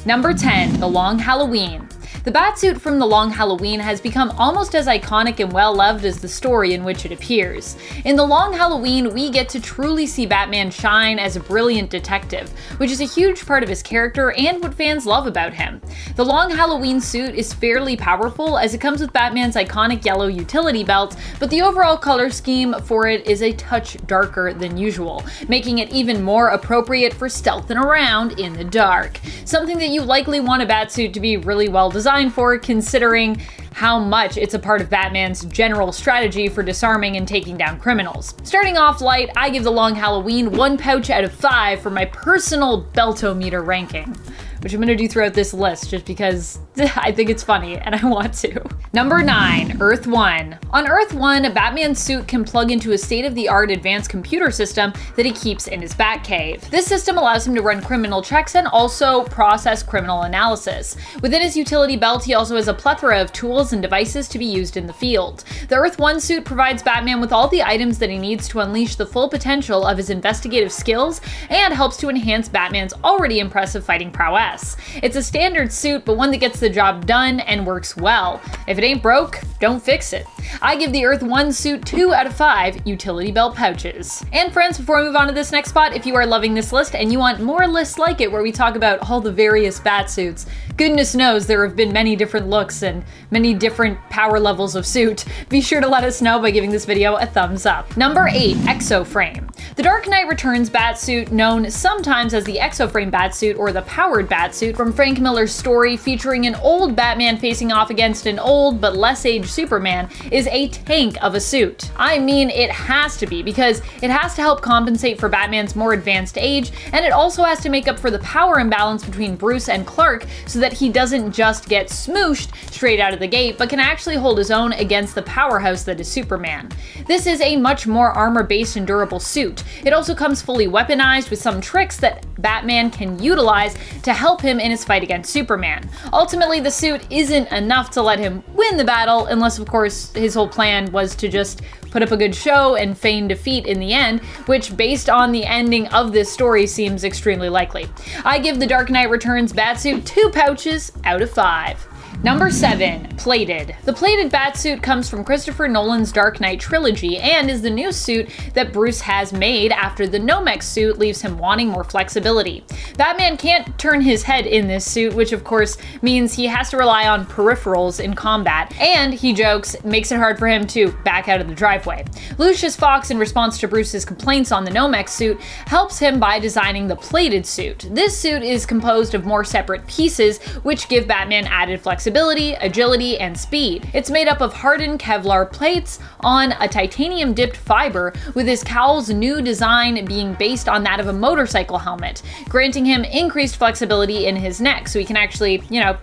Number 10, the Long Halloween. The Batsuit from The Long Halloween has become almost as iconic and well-loved as the story in which it appears. In The Long Halloween, we get to truly see Batman shine as a brilliant detective, which is a huge part of his character and what fans love about him. The Long Halloween suit is fairly powerful as it comes with Batman's iconic yellow utility belt, but the overall color scheme for it is a touch darker than usual, making it even more appropriate for stealthing around in the dark. Something that you likely want a Batsuit to be really well designed for, considering how much it's a part of Batman's general strategy for disarming and taking down criminals. Starting off light, I give The Long Halloween 1 pouch out of 5 for my personal beltometer ranking, which I'm gonna do throughout this list just because I think it's funny and I want to. Number 9, Earth 1. On Earth 1, Batman's suit can plug into a state-of-the-art advanced computer system that he keeps in his Batcave. This system allows him to run criminal checks and also process criminal analysis. Within his utility belt, he also has a plethora of tools and devices to be used in the field. The Earth 1 suit provides Batman with all the items that he needs to unleash the full potential of his investigative skills and helps to enhance Batman's already impressive fighting prowess. It's a standard suit, but one that gets the job done and works well. If it ain't broke, don't fix it. I give the Earth 1 suit 2 out of 5 utility belt pouches. And friends, before we move on to this next spot, if you are loving this list and you want more lists like it where we talk about all the various Batsuits, goodness knows there have been many different looks and many different power levels of suit, be sure to let us know by giving this video a thumbs up. Number 8, Exoframe. The Dark Knight Returns Batsuit, known sometimes as the Exoframe Batsuit or the Powered Batsuit from Frank Miller's story featuring an old Batman facing off against an old but less aged Superman, is a tank of a suit. I mean, it has to be, because it has to help compensate for Batman's more advanced age, and it also has to make up for the power imbalance between Bruce and Clark so that he doesn't just get smooshed straight out of the gate, but can actually hold his own against the powerhouse that is Superman. This is a much more armor-based and durable suit. It also comes fully weaponized with some tricks that Batman can utilize to help him in his fight against Superman. Ultimately, the suit isn't enough to let him win the battle, unless of course his whole plan was to just put up a good show and feign defeat in the end, which based on the ending of this story seems extremely likely. I give the Dark Knight Returns Batsuit 2 pouches out of 5. Number 7, Plated. The Plated Batsuit comes from Christopher Nolan's Dark Knight trilogy and is the new suit that Bruce has made after the mech suit leaves him wanting more flexibility. Batman can't turn his head in this suit, which of course means he has to rely on peripherals in combat, and he jokes makes it hard for him to back out of the driveway. Lucius Fox, in response to Bruce's complaints on the mech suit, helps him by designing the Plated suit. This suit is composed of more separate pieces, which give Batman added flexibility, agility, and speed. It's made up of hardened Kevlar plates on a titanium-dipped fiber, with his cowl's new design being based on that of a motorcycle helmet, granting him increased flexibility in his neck so he can actually,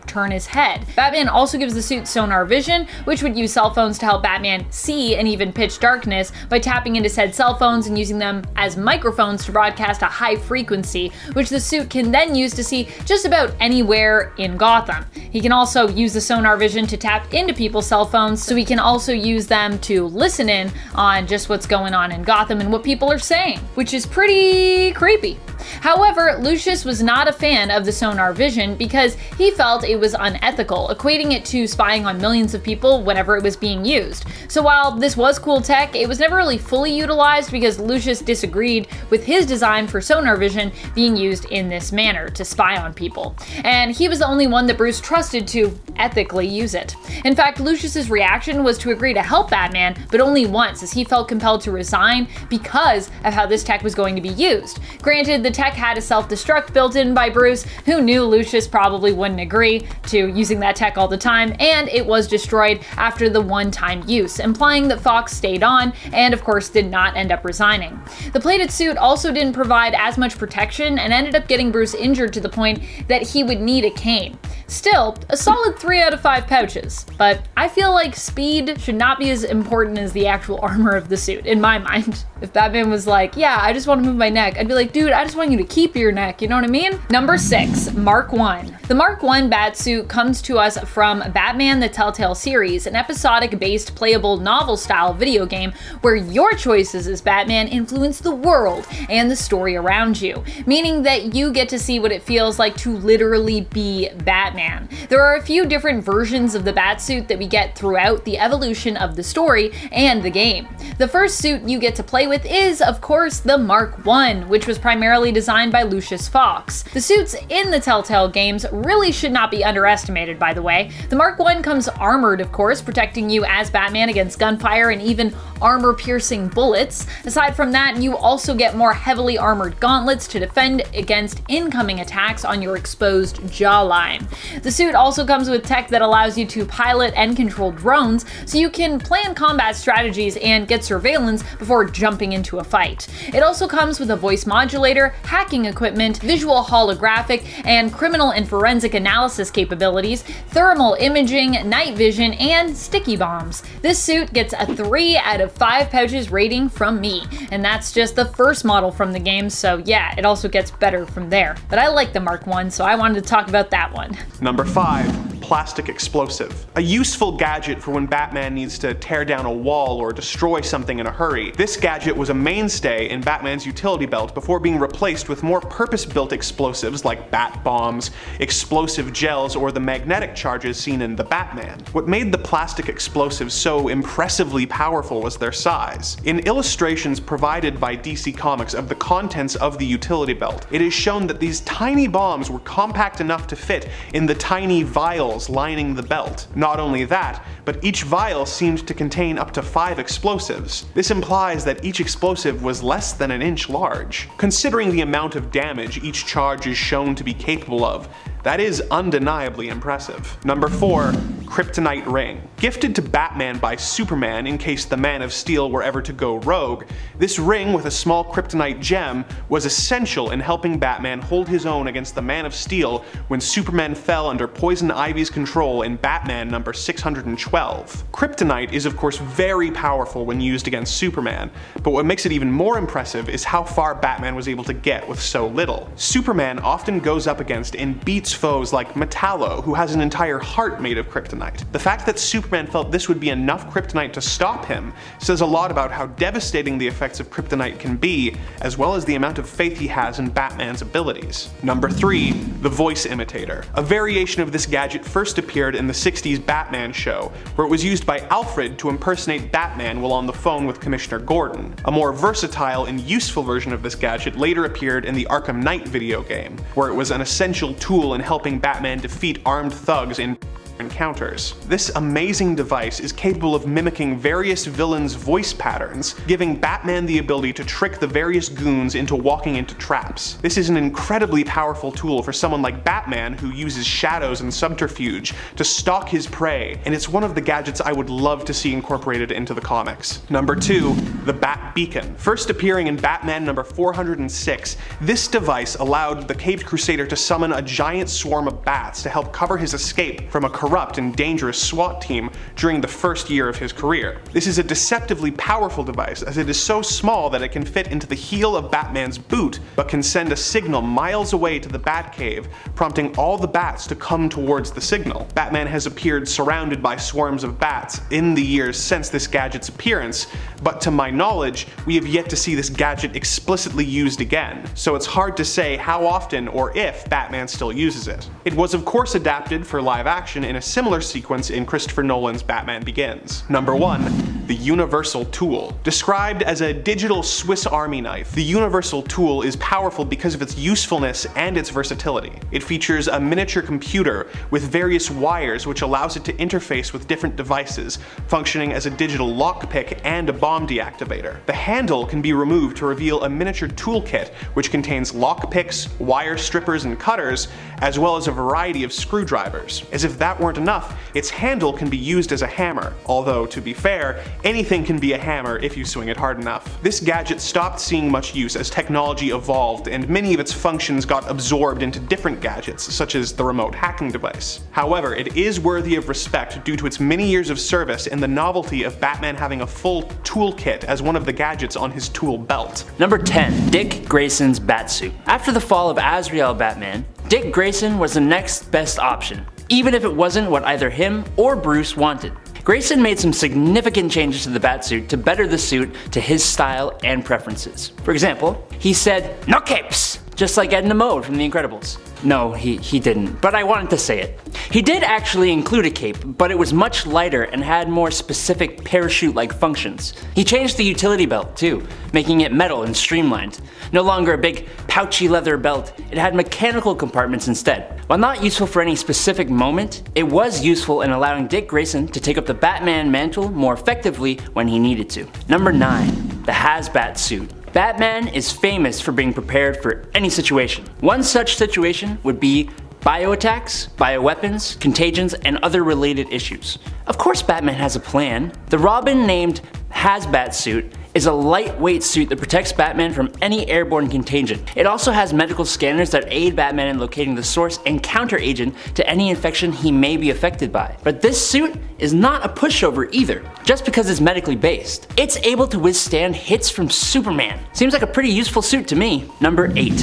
turn his head. Batman also gives the suit sonar vision, which would use cell phones to help Batman see in even pitch darkness by tapping into said cell phones and using them as microphones to broadcast a high frequency, which the suit can then use to see just about anywhere in Gotham. He can also use the sonar vision to tap into people's cell phones, so he can also use them to listen in on just what's going on in Gotham and what people are saying, which is pretty creepy. However, Lucius was not a fan of the sonar vision because he felt it was unethical, equating it to spying on millions of people whenever it was being used. So while this was cool tech, it was never really fully utilized because Lucius disagreed with his design for sonar vision being used in this manner to spy on people. And he was the only one that Bruce trusted to ethically use it. In fact, Lucius's reaction was to agree to help Batman, but only once, as he felt compelled to resign because of how this tech was going to be used. Granted, the tech had a self-destruct built in by Bruce, who knew Lucius probably wouldn't agree to using that tech all the time, and it was destroyed after the one-time use, implying that Fox stayed on and of course did not end up resigning. The plated suit also didn't provide as much protection and ended up getting Bruce injured to the point that he would need a cane. Still, a solid 3 out of 5 pouches, but I feel like speed should not be as important as the actual armor of the suit, in my mind. If Batman was like, yeah, I just want to move my neck, I'd be like, dude, I just want you to keep your neck, you know what I mean? Number 6, Mark 1. The Mark 1 Batsuit comes to us from Batman the Telltale series, an episodic-based playable novel-style video game where your choices as Batman influence the world and the story around you, meaning that you get to see what it feels like to literally be Batman. There are a few different versions of the Batsuit that we get throughout the evolution of the story and the game. The first suit you get to play with is, of course, the Mark 1, which was primarily designed by Lucius Fox. The suits in the Telltale games really should not be underestimated, by the way. The Mark 1 comes armored, of course, protecting you as Batman against gunfire and even armor-piercing bullets. Aside from that, you also get more heavily armored gauntlets to defend against incoming attacks on your exposed jawline. The suit also comes with tech that allows you to pilot and control drones, so you can plan combat strategies and get surveillance before jumping into a fight. It also comes with a voice modulator, hacking equipment, visual holographic, and criminal and forensic analysis capabilities, thermal imaging, night vision, and sticky bombs. This suit gets a 3 out of 5 pouches rating from me, and that's just the first model from the game, so yeah, it also gets better from there. But I like the Mark 1, so I wanted to talk about that one. Number 5. Plastic explosive. A useful gadget for when Batman needs to tear down a wall or destroy something in a hurry. This gadget was a mainstay in Batman's utility belt before being replaced with more purpose-built explosives like bat bombs, explosive gels, or the magnetic charges seen in The Batman. What made the plastic explosives so impressively powerful was their size. In illustrations provided by DC Comics of the contents of the utility belt, it is shown that these tiny bombs were compact enough to fit in the tiny vials lining the belt. Not only that, but each vial seemed to contain up to 5 explosives. This implies that each explosive was less than an inch large. Considering the amount of damage each charge is shown to be capable of, that is undeniably impressive. Number 4. Kryptonite Ring. Gifted to Batman by Superman in case the Man of Steel were ever to go rogue, this ring with a small kryptonite gem was essential in helping Batman hold his own against the Man of Steel when Superman fell under Poison Ivy's control in Batman number 612. Kryptonite is of course very powerful when used against Superman, but what makes it even more impressive is how far Batman was able to get with so little. Superman often goes up against and beats foes like Metallo, who has an entire heart made of kryptonite. The fact that Superman felt this would be enough kryptonite to stop him says a lot about how devastating the effects of kryptonite can be, as well as the amount of faith he has in Batman's abilities. Number 3. The Voice Imitator. A variation of this gadget first appeared in the 60s Batman show, where it was used by Alfred to impersonate Batman while on the phone with Commissioner Gordon. A more versatile and useful version of this gadget later appeared in the Arkham Knight video game, where it was an essential tool in helping Batman defeat armed thugs in encounters. This amazing device is capable of mimicking various villains' voice patterns, giving Batman the ability to trick the various goons into walking into traps. This is an incredibly powerful tool for someone like Batman, who uses shadows and subterfuge to stalk his prey, and it's one of the gadgets I would love to see incorporated into the comics. Number 2. The Bat Beacon. First appearing in Batman number 406, this device allowed the Caped Crusader to summon a giant swarm of bats to help cover his escape from a corrupt and dangerous SWAT team during the first year of his career. This is a deceptively powerful device, as it is so small that it can fit into the heel of Batman's boot, but can send a signal miles away to the Batcave, prompting all the bats to come towards the signal. Batman has appeared surrounded by swarms of bats in the years since this gadget's appearance, but to my knowledge, we have yet to see this gadget explicitly used again, so it's hard to say how often or if Batman still uses it. It was of course adapted for live action in a similar sequence in Christopher Nolan's Batman Begins. Number 1. The Universal Tool. Described as a digital Swiss Army knife, the Universal Tool is powerful because of its usefulness and its versatility. It features a miniature computer with various wires which allows it to interface with different devices, functioning as a digital lockpick and a bomb deactivator. The handle can be removed to reveal a miniature toolkit which contains lockpicks, wire strippers and cutters, as well as a variety of screwdrivers. As if that weren't enough, its handle can be used as a hammer, although to be fair, anything can be a hammer if you swing it hard enough. This gadget stopped seeing much use as technology evolved and many of its functions got absorbed into different gadgets, such as the remote hacking device. However, it is worthy of respect due to its many years of service and the novelty of Batman having a full tool toolkit as one of the gadgets on his tool belt. Number 10. Dick Grayson's Batsuit. After the fall of Azrael Batman, Dick Grayson was the next best option, even if it wasn't what either him or Bruce wanted. Grayson made some significant changes to the Batsuit to better the suit to his style and preferences. For example, he said, "No capes!" just like Edna Mode from The Incredibles. No, he didn't, but I wanted to say it. He did actually include a cape, but it was much lighter and had more specific parachute-like functions. He changed the utility belt too, making it metal and streamlined. No longer a big pouchy leather belt, it had mechanical compartments instead. While not useful for any specific moment, it was useful in allowing Dick Grayson to take up the Batman mantle more effectively when he needed to. Number 9. The Hazbat Suit. Batman is famous for being prepared for any situation. One such situation would be bioattacks, bioweapons, contagions, and other related issues. Of course Batman has a plan. The Robin named Hazbat Suit is a lightweight suit that protects Batman from any airborne contagion. It also has medical scanners that aid Batman in locating the source and counter-agent to any infection he may be affected by. But this suit is not a pushover either, just because it's medically based. It's able to withstand hits from Superman. Seems like a pretty useful suit to me. Number 8.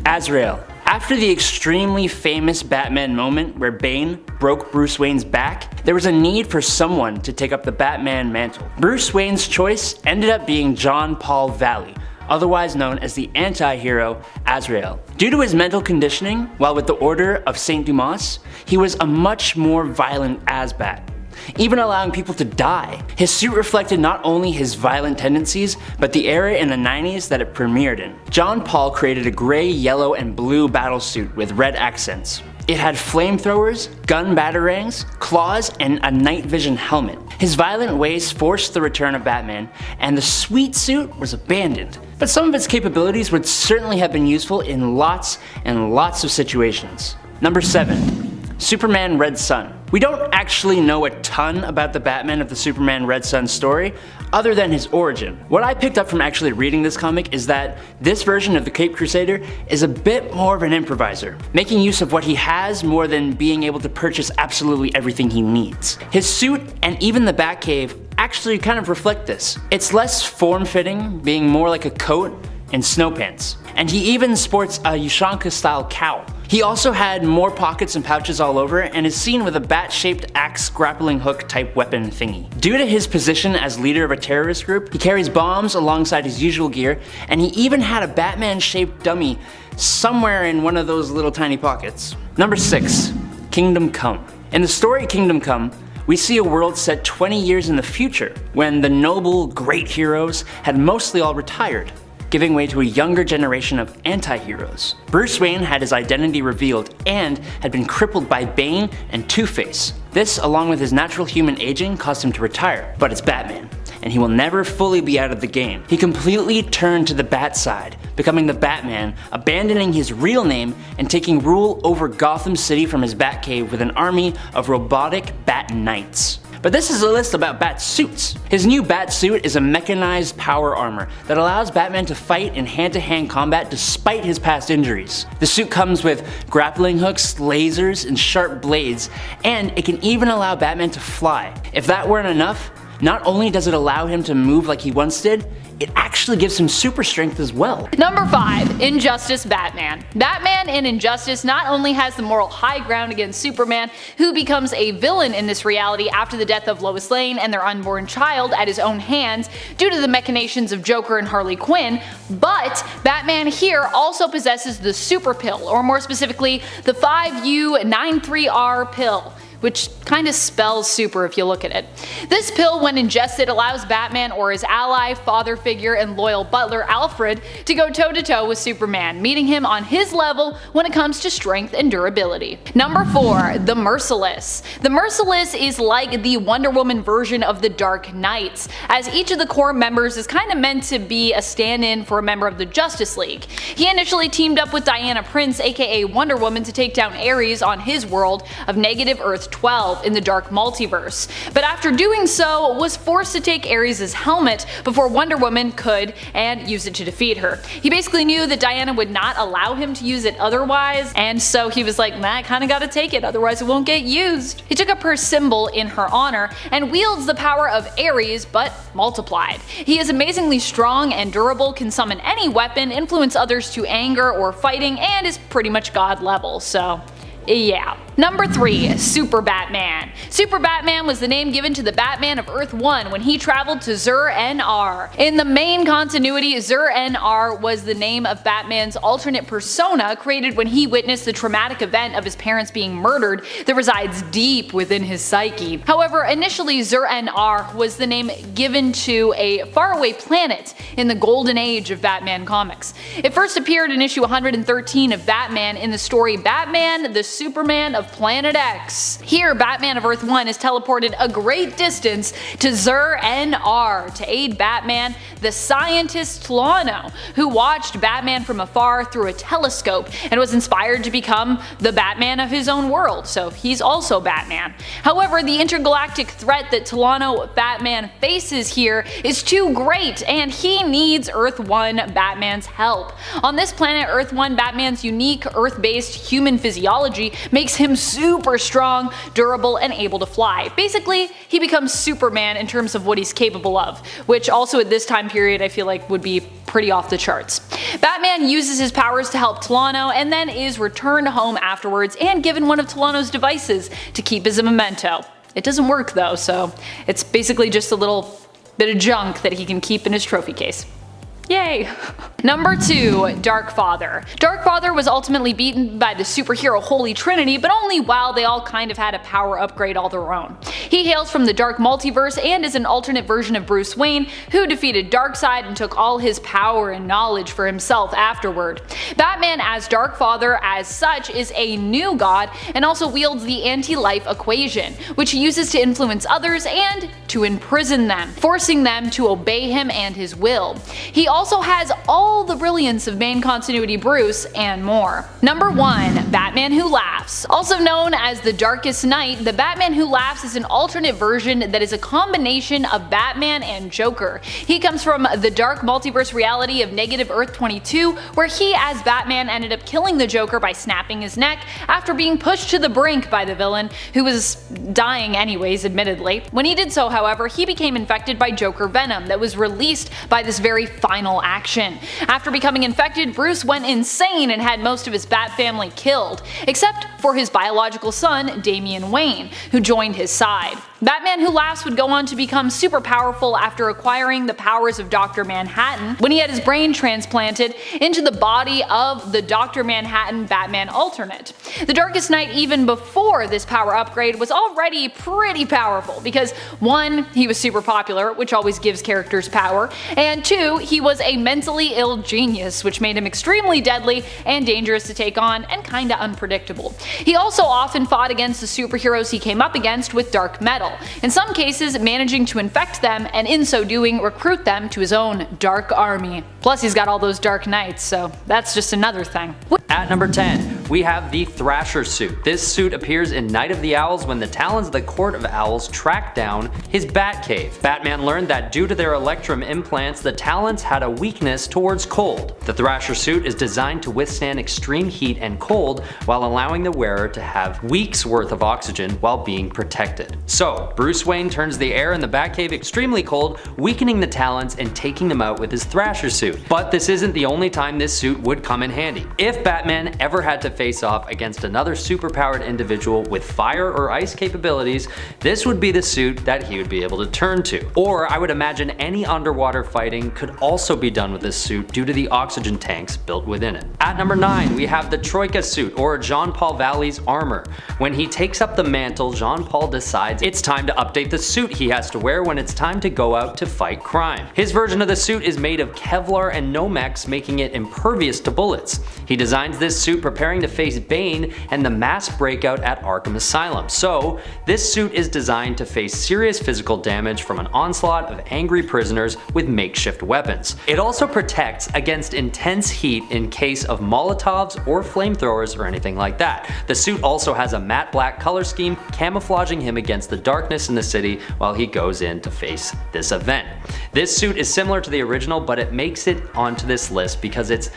Azrael. After the extremely famous Batman moment where Bane broke Bruce Wayne's back, there was a need for someone to take up the Batman mantle. Bruce Wayne's choice ended up being John Paul Valley, otherwise known as the anti-hero Azrael. Due to his mental conditioning, while with the Order of St. Dumas, he was a much more violent Azbat, even allowing people to die. His suit reflected not only his violent tendencies, but the era in the 90s that it premiered in. John Paul created a gray, yellow, and blue battle suit with red accents. It had flamethrowers, gun batarangs, claws, and a night vision helmet. His violent ways forced the return of Batman, and the sweet suit was abandoned. But some of its capabilities would certainly have been useful in lots and lots of situations. Number 7. Superman Red Sun. We don't actually know a ton about the Batman of the Superman Red Sun story, other than his origin. What I picked up from actually reading this comic is that this version of the Caped Crusader is a bit more of an improviser, making use of what he has more than being able to purchase absolutely everything he needs. His suit and even the Batcave actually kind of reflect this. It's less form-fitting, being more like a coat and snow pants. And he even sports a Ushanka-style cowl. He also had more pockets and pouches all over and is seen with a bat-shaped axe grappling hook type weapon thingy. Due to his position as leader of a terrorist group, he carries bombs alongside his usual gear, and he even had a Batman-shaped dummy somewhere in one of those little tiny pockets. Number 6. Kingdom Come. In the story Kingdom Come, we see a world set 20 years in the future, when the noble, great heroes had mostly all retired, giving way to a younger generation of anti-heroes. Bruce Wayne had his identity revealed and had been crippled by Bane and Two-Face. This, along with his natural human aging, caused him to retire. But it's Batman, and he will never fully be out of the game. He completely turned to the Bat side, becoming the Batman, abandoning his real name and taking rule over Gotham City from his Batcave with an army of robotic Bat Knights. But this is a list about Bat suits. His new Bat suit is a mechanized power armor that allows Batman to fight in hand-to-hand combat despite his past injuries. The suit comes with grappling hooks, lasers, and sharp blades, and it can even allow Batman to fly. If that weren't enough, not only does it allow him to move like he once did, it actually gives him super strength as well. Number 5. Injustice Batman. Batman in Injustice not only has the moral high ground against Superman, who becomes a villain in this reality after the death of Lois Lane and their unborn child at his own hands due to the machinations of Joker and Harley Quinn, but Batman here also possesses the super pill, or more specifically, the 5U93R pill, which kinda spells super if you look at it. This pill, when ingested, allows Batman or his ally, father figure, and loyal butler Alfred to go toe-to-toe with Superman, meeting him on his level when it comes to strength and durability. Number 4. The Merciless. The Merciless is like the Wonder Woman version of the Dark Knights, as each of the core members is kinda meant to be a stand-in for a member of the Justice League. He initially teamed up with Diana Prince, aka Wonder Woman, to take down Ares on his world of negative Earth 12 in the Dark Multiverse, but after doing so was forced to take Ares' helmet before Wonder Woman could and use it to defeat her. He basically knew that Diana would not allow him to use it otherwise, and so he was like, nah, I kinda gotta take it, otherwise it won't get used. He took up her symbol in her honor and wields the power of Ares, but multiplied. He is amazingly strong and durable, can summon any weapon, influence others to anger or fighting, and is pretty much god level, so yeah. Number 3. Super Batman. Super Batman was the name given to the Batman of Earth 1 when he traveled to Zur-En-Arr. In the main continuity, Zur-En-Arr was the name of Batman's alternate persona created when he witnessed the traumatic event of his parents being murdered that resides deep within his psyche. However, initially Zur-En-Arr was the name given to a faraway planet in the golden age of Batman comics. It first appeared in issue 113 of Batman in the story Batman the Superman of Planet X. Here, Batman of Earth 1 is teleported a great distance to Zur-En-Arr to aid Batman, the scientist Tlano, who watched Batman from afar through a telescope and was inspired to become the Batman of his own world, so he's also Batman. However, the intergalactic threat that Tlano Batman faces here is too great, and he needs Earth 1 Batman's help. On this planet, Earth 1 Batman's unique Earth-based human physiology makes him super strong, durable, and able to fly. Basically, he becomes Superman in terms of what he's capable of, which also at this time period I feel like would be pretty off the charts. Batman uses his powers to help Tlano and then is returned home afterwards and given one of Tlano's devices to keep as a memento. It doesn't work though, so it's basically just a little bit of junk that he can keep in his trophy case. Yay! Number 2. Darkfather. Darkfather was ultimately beaten by the superhero Holy Trinity, but only while they all kind of had a power upgrade all their own. He hails from the Dark Multiverse and is an alternate version of Bruce Wayne, who defeated Darkseid and took all his power and knowledge for himself afterward. Batman as Darkfather as such is a new god and also wields the anti-life equation, which he uses to influence others and to imprison them, forcing them to obey him and his will. He also has all the brilliance of main continuity Bruce and more. Number 1. Batman Who Laughs. Also known as the Darkest Knight, the Batman Who Laughs is an alternate version that is a combination of Batman and Joker. He comes from the Dark Multiverse reality of Negative Earth 22, where he as Batman ended up killing the Joker by snapping his neck after being pushed to the brink by the villain, who was dying anyways, admittedly. When he did so, however, he became infected by Joker venom that was released by this very final action. After becoming infected, Bruce went insane and had most of his Bat family killed, except for his biological son, Damian Wayne, who joined his side. Batman Who Laughs would go on to become super powerful after acquiring the powers of Dr. Manhattan when he had his brain transplanted into the body of the Dr. Manhattan Batman alternate. The Darkest Knight, even before this power upgrade, was already pretty powerful because 1. He was super popular, which always gives characters power, and 2. He was a mentally ill genius, which made him extremely deadly and dangerous to take on and kinda unpredictable. He also often fought against the superheroes he came up against with dark metal, in some cases managing to infect them and in so doing recruit them to his own dark army. Plus he's got all those dark knights, so that's just another thing. At number 10, we have the Thrasher suit. This suit appears in Night of the Owls when the Talons of the Court of Owls track down his Batcave. Batman learned that due to their Electrum implants, the Talons had a weakness towards cold. The Thrasher suit is designed to withstand extreme heat and cold while allowing the wearer to have weeks worth of oxygen while being protected. So, Bruce Wayne turns the air in the Batcave extremely cold, weakening the Talons and taking them out with his Thrasher suit. But this isn't the only time this suit would come in handy. If Batman ever had to face off against another superpowered individual with fire or ice capabilities, this would be the suit that he would be able to turn to. Or I would imagine any underwater fighting could also be done with this suit due to the oxygen tanks built within it. At number 9, we have the Troika suit, or Jean-Paul Valley's armor. When he takes up the mantle, Jean-Paul decides it's time to update the suit he has to wear when it's time to go out to fight crime. His version of the suit is made of Kevlar and no mechs, making it impervious to bullets. He designed finds this suit preparing to face Bane and the mass breakout at Arkham Asylum. So, this suit is designed to face serious physical damage from an onslaught of angry prisoners with makeshift weapons. It also protects against intense heat in case of Molotovs or flamethrowers or anything like that. The suit also has a matte black color scheme, camouflaging him against the darkness in the city while he goes in to face this event. This suit is similar to the original, but it makes it onto this list because it's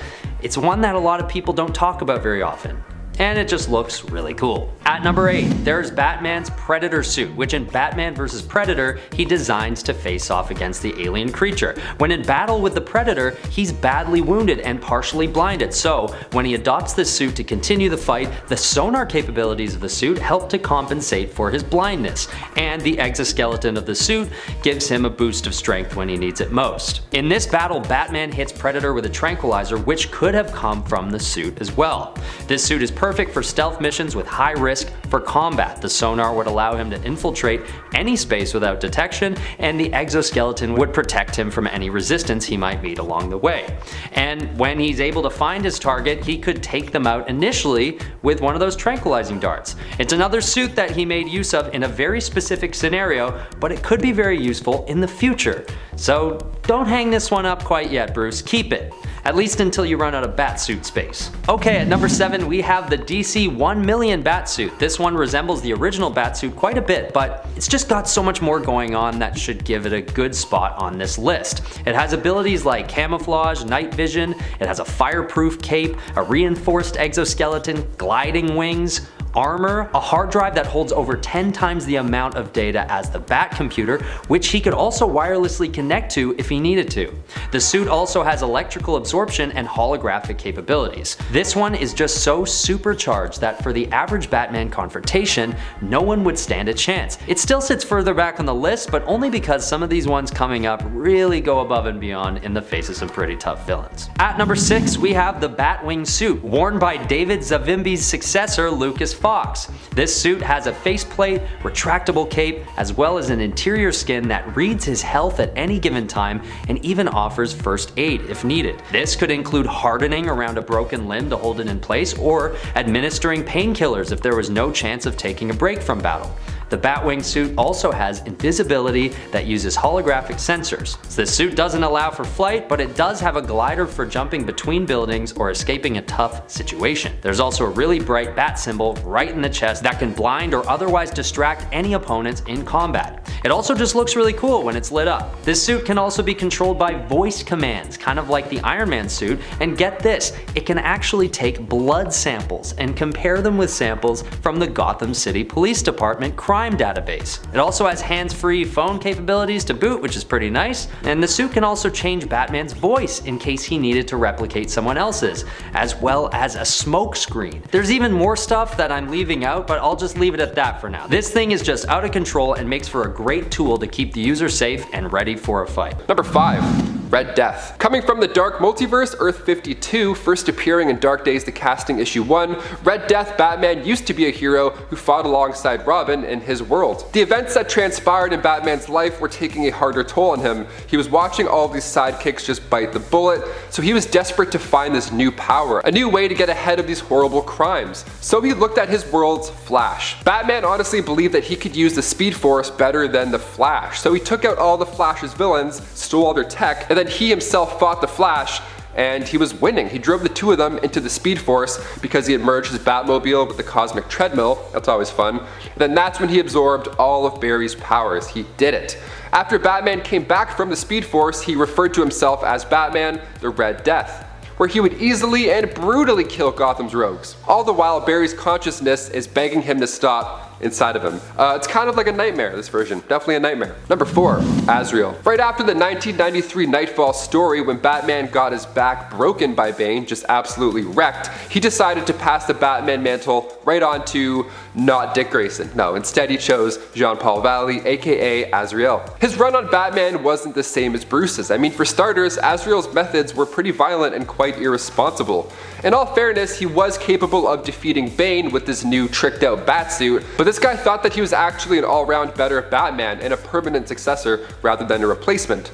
one that a lot of people don't talk about very often. And it just looks really cool. At number 8, there's Batman's Predator suit, which in Batman vs. Predator, he designs to face off against the alien creature. When in battle with the Predator, he's badly wounded and partially blinded, so when he adopts this suit to continue the fight, the sonar capabilities of the suit help to compensate for his blindness, and the exoskeleton of the suit gives him a boost of strength when he needs it most. In this battle, Batman hits Predator with a tranquilizer, which could have come from the suit as well. This suit is perfect for stealth missions with high risk. For combat, the sonar would allow him to infiltrate any space without detection, and the exoskeleton would protect him from any resistance he might meet along the way. And when he's able to find his target, he could take them out initially with one of those tranquilizing darts. It's another suit that he made use of in a very specific scenario, but it could be very useful in the future. So don't hang this one up quite yet, Bruce. Keep it. At least until you run out of Batsuit space. Okay, at number 7 we have the DC 1 million Batsuit. This one resembles the original Batsuit quite a bit, but it's just got so much more going on that should give it a good spot on this list. It has abilities like camouflage, night vision, it has a fireproof cape, a reinforced exoskeleton, gliding wings, armor, a hard drive that holds over 10 times the amount of data as the Bat computer, which he could also wirelessly connect to if he needed to. The suit also has electrical absorption and holographic capabilities. This one is just so supercharged that for the average Batman confrontation, no one would stand a chance. It still sits further back on the list, but only because some of these ones coming up really go above and beyond in the face of some pretty tough villains. At number 6, we have the Batwing suit, worn by David Zavimbi's successor, Lucas Fox. This suit has a faceplate, retractable cape, as well as an interior skin that reads his health at any given time and even offers first aid if needed. This could include hardening around a broken limb to hold it in place, or administering painkillers if there was no chance of taking a break from battle. The Batwing suit also has invisibility that uses holographic sensors. This suit doesn't allow for flight, but it does have a glider for jumping between buildings or escaping a tough situation. There's also a really bright bat symbol right in the chest that can blind or otherwise distract any opponents in combat. It also just looks really cool when it's lit up. This suit can also be controlled by voice commands, kind of like the Iron Man suit, and get this, it can actually take blood samples and compare them with samples from the Gotham City Police Department crime database. It also has hands-free phone capabilities to boot, which is pretty nice, and the suit can also change Batman's voice in case he needed to replicate someone else's, as well as a smoke screen. There's even more stuff that I'm leaving out, but I'll just leave it at that for now. This thing is just out of control and makes for a great tool to keep the user safe and ready for a fight. Number 5. Red Death. Coming from the Dark Multiverse, Earth 52, first appearing in Dark Days The Casting issue 1, Red Death Batman used to be a hero who fought alongside Robin in his world. The events that transpired in Batman's life were taking a harder toll on him. He was watching all of these sidekicks just bite the bullet, so he was desperate to find this new power, a new way to get ahead of these horrible crimes. So he looked at his world's Flash. Batman honestly believed that he could use the Speed Force better than the Flash, so he took out all the Flash's villains, stole all their tech, and then he himself fought the Flash, and he was winning. He drove the two of them into the Speed Force because he had merged his Batmobile with the Cosmic Treadmill. That's always fun. And then that's when he absorbed all of Barry's powers. He did it. After Batman came back from the Speed Force, he referred to himself as Batman, the Red Death, where he would easily and brutally kill Gotham's rogues. All the while, Barry's consciousness is begging him to stop inside of him. It's kind of like a nightmare, this version. Definitely a nightmare. Number 4. Azrael. Right after the 1993 Nightfall story, when Batman got his back broken by Bane, just absolutely wrecked, he decided to pass the Batman mantle right on to not Dick Grayson. No, instead he chose Jean-Paul Valley, aka Azrael. His run on Batman wasn't the same as Bruce's. I mean, for starters, Azrael's methods were pretty violent and quite irresponsible. In all fairness, he was capable of defeating Bane with this new tricked out Batsuit, but But this guy thought that he was actually an all-round better Batman and a permanent successor rather than a replacement.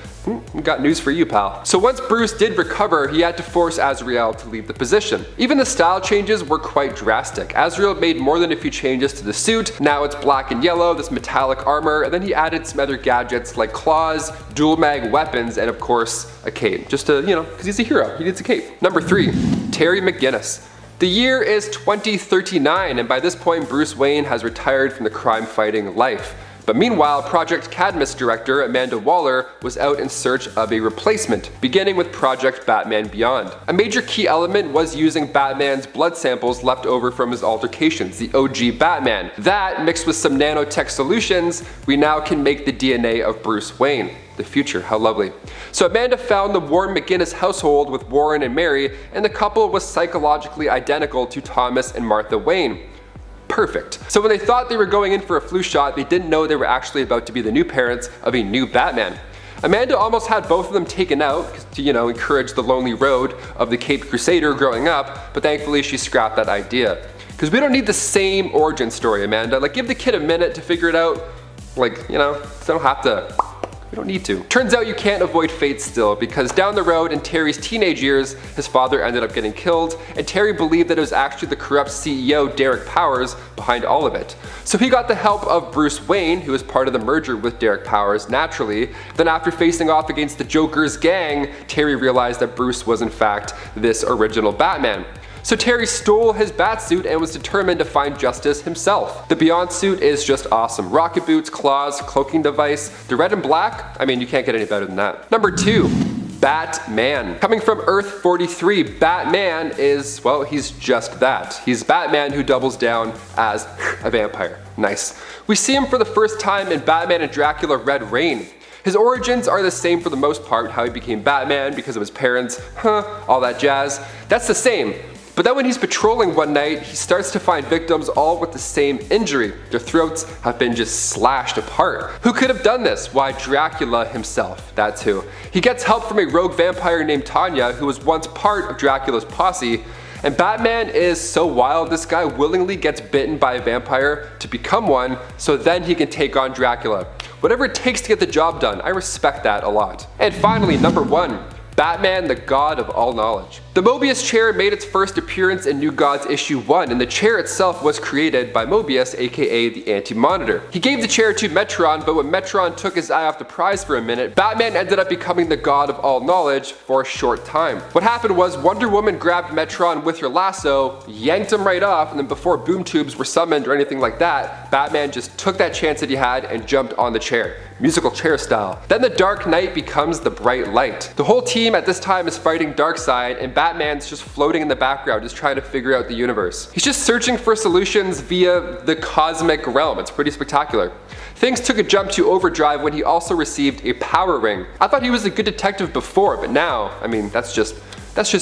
Got news for you, pal. So once Bruce did recover, he had to force Azrael to leave the position. Even the style changes were quite drastic. Azrael made more than a few changes to the suit. Now it's black and yellow, this metallic armor, and then he added some other gadgets like claws, dual mag weapons, and of course, a cape. Just to, because he's a hero, he needs a cape. Number 3, Terry McGinnis. The year is 2039, and by this point Bruce Wayne has retired from the crime-fighting life. But meanwhile, Project Cadmus director Amanda Waller was out in search of a replacement, beginning with Project Batman Beyond. A major key element was using Batman's blood samples left over from his altercations, the OG Batman. That, mixed with some nanotech solutions, we now can make the DNA of Bruce Wayne. The future, how lovely. So Amanda found the Warren McGinnis household with Warren and Mary, and the couple was psychologically identical to Thomas and Martha Wayne. Perfect. So when they thought they were going in for a flu shot, they didn't know they were actually about to be the new parents of a new Batman. Amanda almost had both of them taken out to, encourage the lonely road of the Caped Crusader growing up, but thankfully she scrapped that idea. Because we don't need the same origin story, Amanda. Like, give the kid a minute to figure it out. Like, we don't need to. Turns out you can't avoid fate still, because down the road in Terry's teenage years, his father ended up getting killed, and Terry believed that it was actually the corrupt CEO Derek Powers behind all of it. So he got the help of Bruce Wayne, who was part of the merger with Derek Powers naturally. Then after facing off against the Joker's gang, Terry realized that Bruce was in fact this original Batman. So Terry stole his Batsuit and was determined to find justice himself. The Beyond suit is just awesome. Rocket boots, claws, cloaking device. The red and black, you can't get any better than that. Number 2, Batman. Coming from Earth 43, Batman is, well, he's just that. He's Batman who doubles down as a vampire. Nice. We see him for the first time in Batman and Dracula Red Rain. His origins are the same for the most part, how he became Batman because of his parents, all that jazz. That's the same. But then when he's patrolling one night, he starts to find victims all with the same injury. Their throats have been just slashed apart. Who could have done this? Why, Dracula himself, that's who. He gets help from a rogue vampire named Tanya, who was once part of Dracula's posse. And Batman is so wild, this guy willingly gets bitten by a vampire to become one, so then he can take on Dracula. Whatever it takes to get the job done, I respect that a lot. And finally, number 1. Batman, the God of all knowledge. The Mobius chair made its first appearance in New Gods issue 1, and the chair itself was created by Mobius, aka the Anti-Monitor. He gave the chair to Metron, but when Metron took his eye off the prize for a minute, Batman ended up becoming the God of all knowledge for a short time. What happened was Wonder Woman grabbed Metron with her lasso, yanked him right off, and then before boom tubes were summoned or anything like that, Batman just took that chance that he had and jumped on the chair. Musical chair style. Then the Dark Knight becomes the bright light. The whole team at this time is fighting Darkseid, and Batman's just floating in the background, just trying to figure out the universe. He's just searching for solutions via the cosmic realm. It's pretty spectacular. Things took a jump to overdrive when he also received a power ring. I thought he was a good detective before, but now, that's just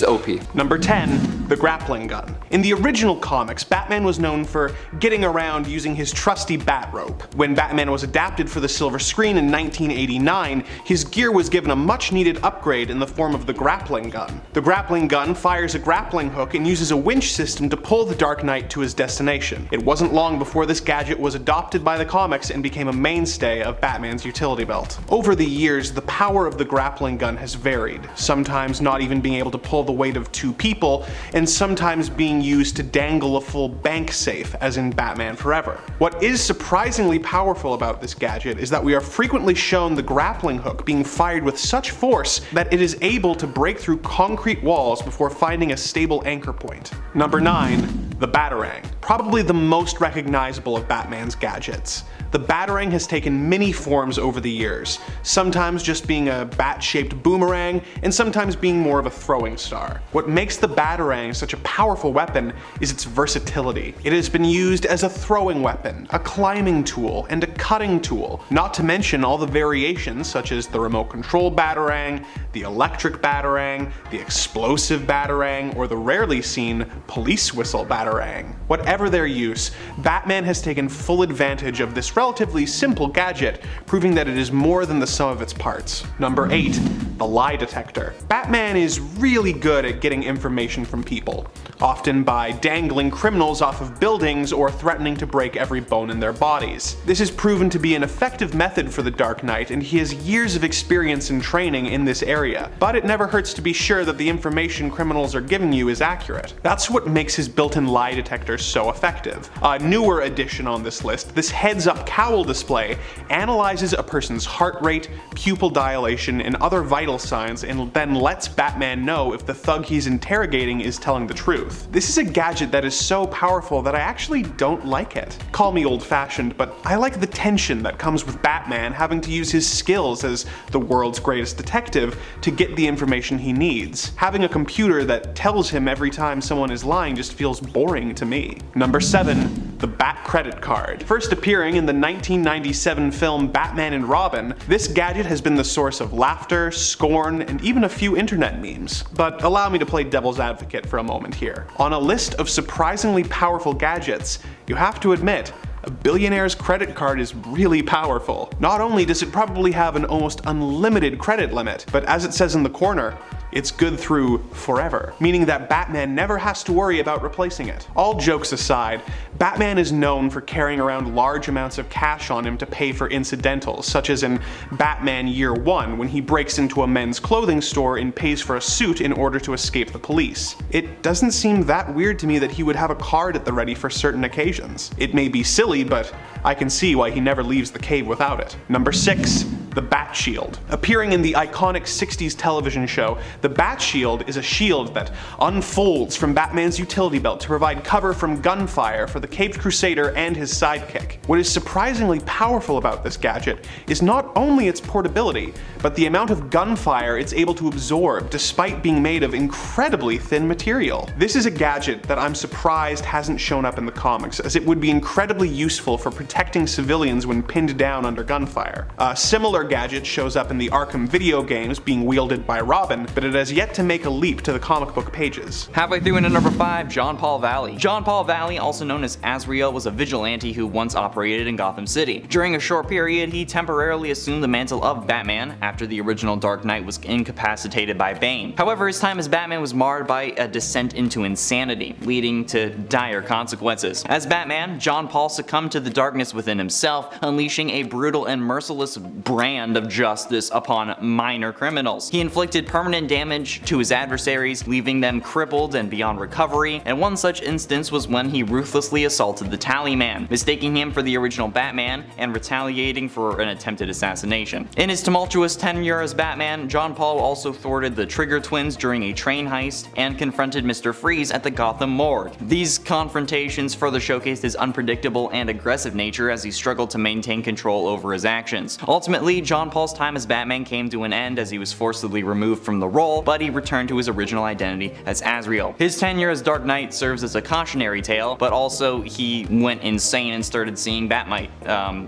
OP. Number 10, the grappling gun. In the original comics, Batman was known for getting around using his trusty bat rope. When Batman was adapted for the silver screen in 1989, his gear was given a much needed upgrade in the form of the grappling gun. The grappling gun fires a grappling hook and uses a winch system to pull the Dark Knight to his destination. It wasn't long before this gadget was adopted by the comics and became a mainstay of Batman's utility belt. Over the years, the power of the grappling gun has varied, sometimes not even being able to pull the weight of 2 people, and sometimes being used to dangle a full bank safe, as in Batman Forever. What is surprisingly powerful about this gadget is that we are frequently shown the grappling hook being fired with such force that it is able to break through concrete walls before finding a stable anchor point. Number 9, the Batarang. Probably the most recognizable of Batman's gadgets. The Batarang has taken many forms over the years, sometimes just being a bat-shaped boomerang, and sometimes being more of a throwing star. What makes the Batarang such a powerful weapon is its versatility. It has been used as a throwing weapon, a climbing tool, and a cutting tool, not to mention all the variations such as the remote control Batarang, the electric Batarang, the explosive Batarang, or the rarely seen police whistle Batarang. Whatever their use, Batman has taken full advantage of this relatively simple gadget, proving that it is more than the sum of its parts. Number 8, the lie detector. Batman is really good at getting information from people. often by dangling criminals off of buildings or threatening to break every bone in their bodies. This has proven to be an effective method for the Dark Knight, and he has years of experience and training in this area, but it never hurts to be sure that the information criminals are giving you is accurate. That's what makes his built-in lie detector so effective. A newer addition on this list, this heads-up cowl display analyzes a person's heart rate, pupil dilation, and other vital signs, and then lets Batman know if the thug he's interrogating is telling the truth. This is a gadget that is so powerful that I actually don't like it. Call me old-fashioned, but I like the tension that comes with Batman having to use his skills as the world's greatest detective to get the information he needs. Having a computer that tells him every time someone is lying just feels boring to me. Number 7. The Bat Credit Card. First appearing in the 1997 film Batman and Robin, this gadget has been the source of laughter, scorn, and even a few internet memes. But allow me to play devil's advocate for a moment here. On a list of surprisingly powerful gadgets, you have to admit, a billionaire's credit card is really powerful. Not only does it probably have an almost unlimited credit limit, but as it says in the corner, it's good through forever, meaning that Batman never has to worry about replacing it. All jokes aside, Batman is known for carrying around large amounts of cash on him to pay for incidentals, such as in Batman Year 1 when he breaks into a men's clothing store and pays for a suit in order to escape the police. It doesn't seem that weird to me that he would have a card at the ready for certain occasions. It may be silly, but I can see why he never leaves the cave without it. Number 6. The Bat Shield. Appearing in the iconic 60s television show, the Bat Shield is a shield that unfolds from Batman's utility belt to provide cover from gunfire for the Caped Crusader and his sidekick. What is surprisingly powerful about this gadget is not only its portability, but the amount of gunfire it's able to absorb despite being made of incredibly thin material. This is a gadget that I'm surprised hasn't shown up in the comics, as it would be incredibly useful for protecting civilians when pinned down under gunfire. A similar gadget shows up in the Arkham video games, being wielded by Robin, but it has yet to make a leap to the comic book pages. Halfway through into number 5, John Paul Valley. John Paul Valley, also known as Azrael, was a vigilante who once operated in Gotham City. During a short period, he temporarily assumed the mantle of Batman after the original Dark Knight was incapacitated by Bane. However, his time as Batman was marred by a descent into insanity, leading to dire consequences. As Batman, John Paul succumbed to the darkness within himself, unleashing a brutal and merciless brand of justice upon minor criminals. He inflicted permanent damage to his adversaries, leaving them crippled and beyond recovery, and one such instance was when he ruthlessly assaulted the Tally Man, mistaking him for the original Batman and retaliating for an attempted assassination. In his tumultuous tenure as Batman, John Paul also thwarted the Trigger Twins during a train heist and confronted Mr. Freeze at the Gotham morgue. These confrontations further showcased his unpredictable and aggressive nature as he struggled to maintain control over his actions. Ultimately, John Paul's time as Batman came to an end as he was forcibly removed from the role, but he returned to his original identity as Azrael. His tenure as Dark Knight serves as a cautionary tale, but also he went insane and started seeing Batmite,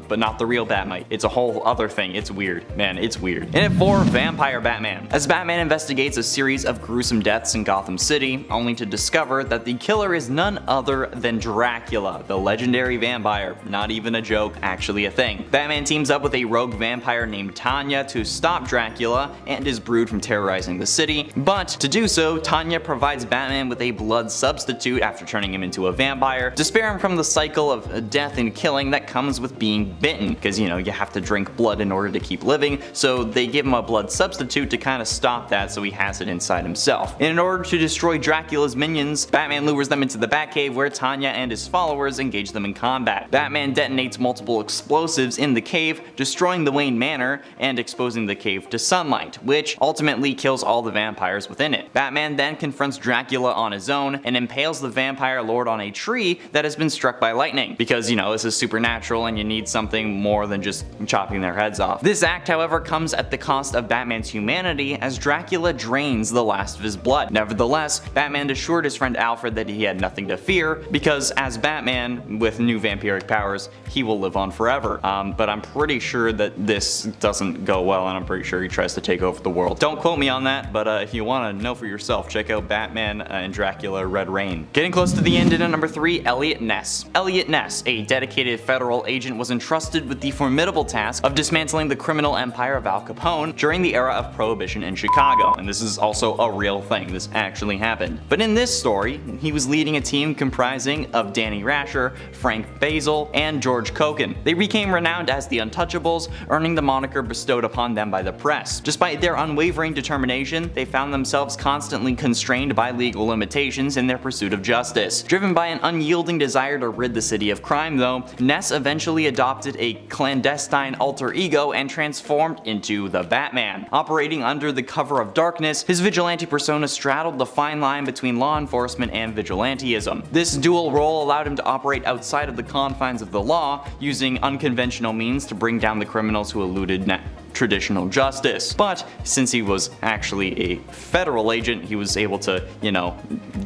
but not the real Batmite. It's a whole other thing. It's weird. Man, it's weird. And at 4, Vampire Batman. As Batman investigates a series of gruesome deaths in Gotham City, only to discover that the killer is none other than Dracula, the legendary vampire. Not even a joke, actually a thing. Batman teams up with a rogue vampire named Tanya to stop Dracula and his brood from terrorizing the city, but to do so, Tanya provides Batman with a blood substitute after turning him into a vampire to spare him from the cycle of death and killing that comes with being bitten, because you have to drink blood in order to keep living, so they give him a blood substitute to kind of stop that so he has it inside himself. And in order to destroy Dracula's minions, Batman lures them into the Batcave where Tanya and his followers engage them in combat. Batman detonates multiple explosives in the cave, destroying the Wayne Manor and exposing the cave to sunlight, which ultimately kills all the vampires within it. Batman then confronts Dracula on his own and impales the vampire lord on a tree that has been struck by lightning, because this is supernatural and you need something more than just chopping their heads off. This act, however, comes at the cost of Batman's humanity as Dracula drains the last of his blood. Nevertheless, Batman assured his friend Alfred that he had nothing to fear, because as Batman with new vampiric powers, he will live on forever. But I'm pretty sure that this this doesn't go well, and I'm pretty sure he tries to take over the world. Don't quote me on that, but if you want to know for yourself, check out Batman and Dracula Red Reign. Getting close to the end, in at number 3, Elliot Ness. Elliot Ness, a dedicated federal agent, was entrusted with the formidable task of dismantling the criminal empire of Al Capone during the era of Prohibition in Chicago. And this is also a real thing, this actually happened. But in this story, he was leading a team comprising of Danny Rasher, Frank Basil, and George Kochen. They became renowned as the Untouchables, earning the moniker bestowed upon them by the press. Despite their unwavering determination, they found themselves constantly constrained by legal limitations in their pursuit of justice. Driven by an unyielding desire to rid the city of crime though, Ness eventually adopted a clandestine alter ego and transformed into the Batman. Operating under the cover of darkness, his vigilante persona straddled the fine line between law enforcement and vigilantism. This dual role allowed him to operate outside of the confines of the law, using unconventional means to bring down the criminals who eluded traditional justice. But since he was actually a federal agent, he was able to,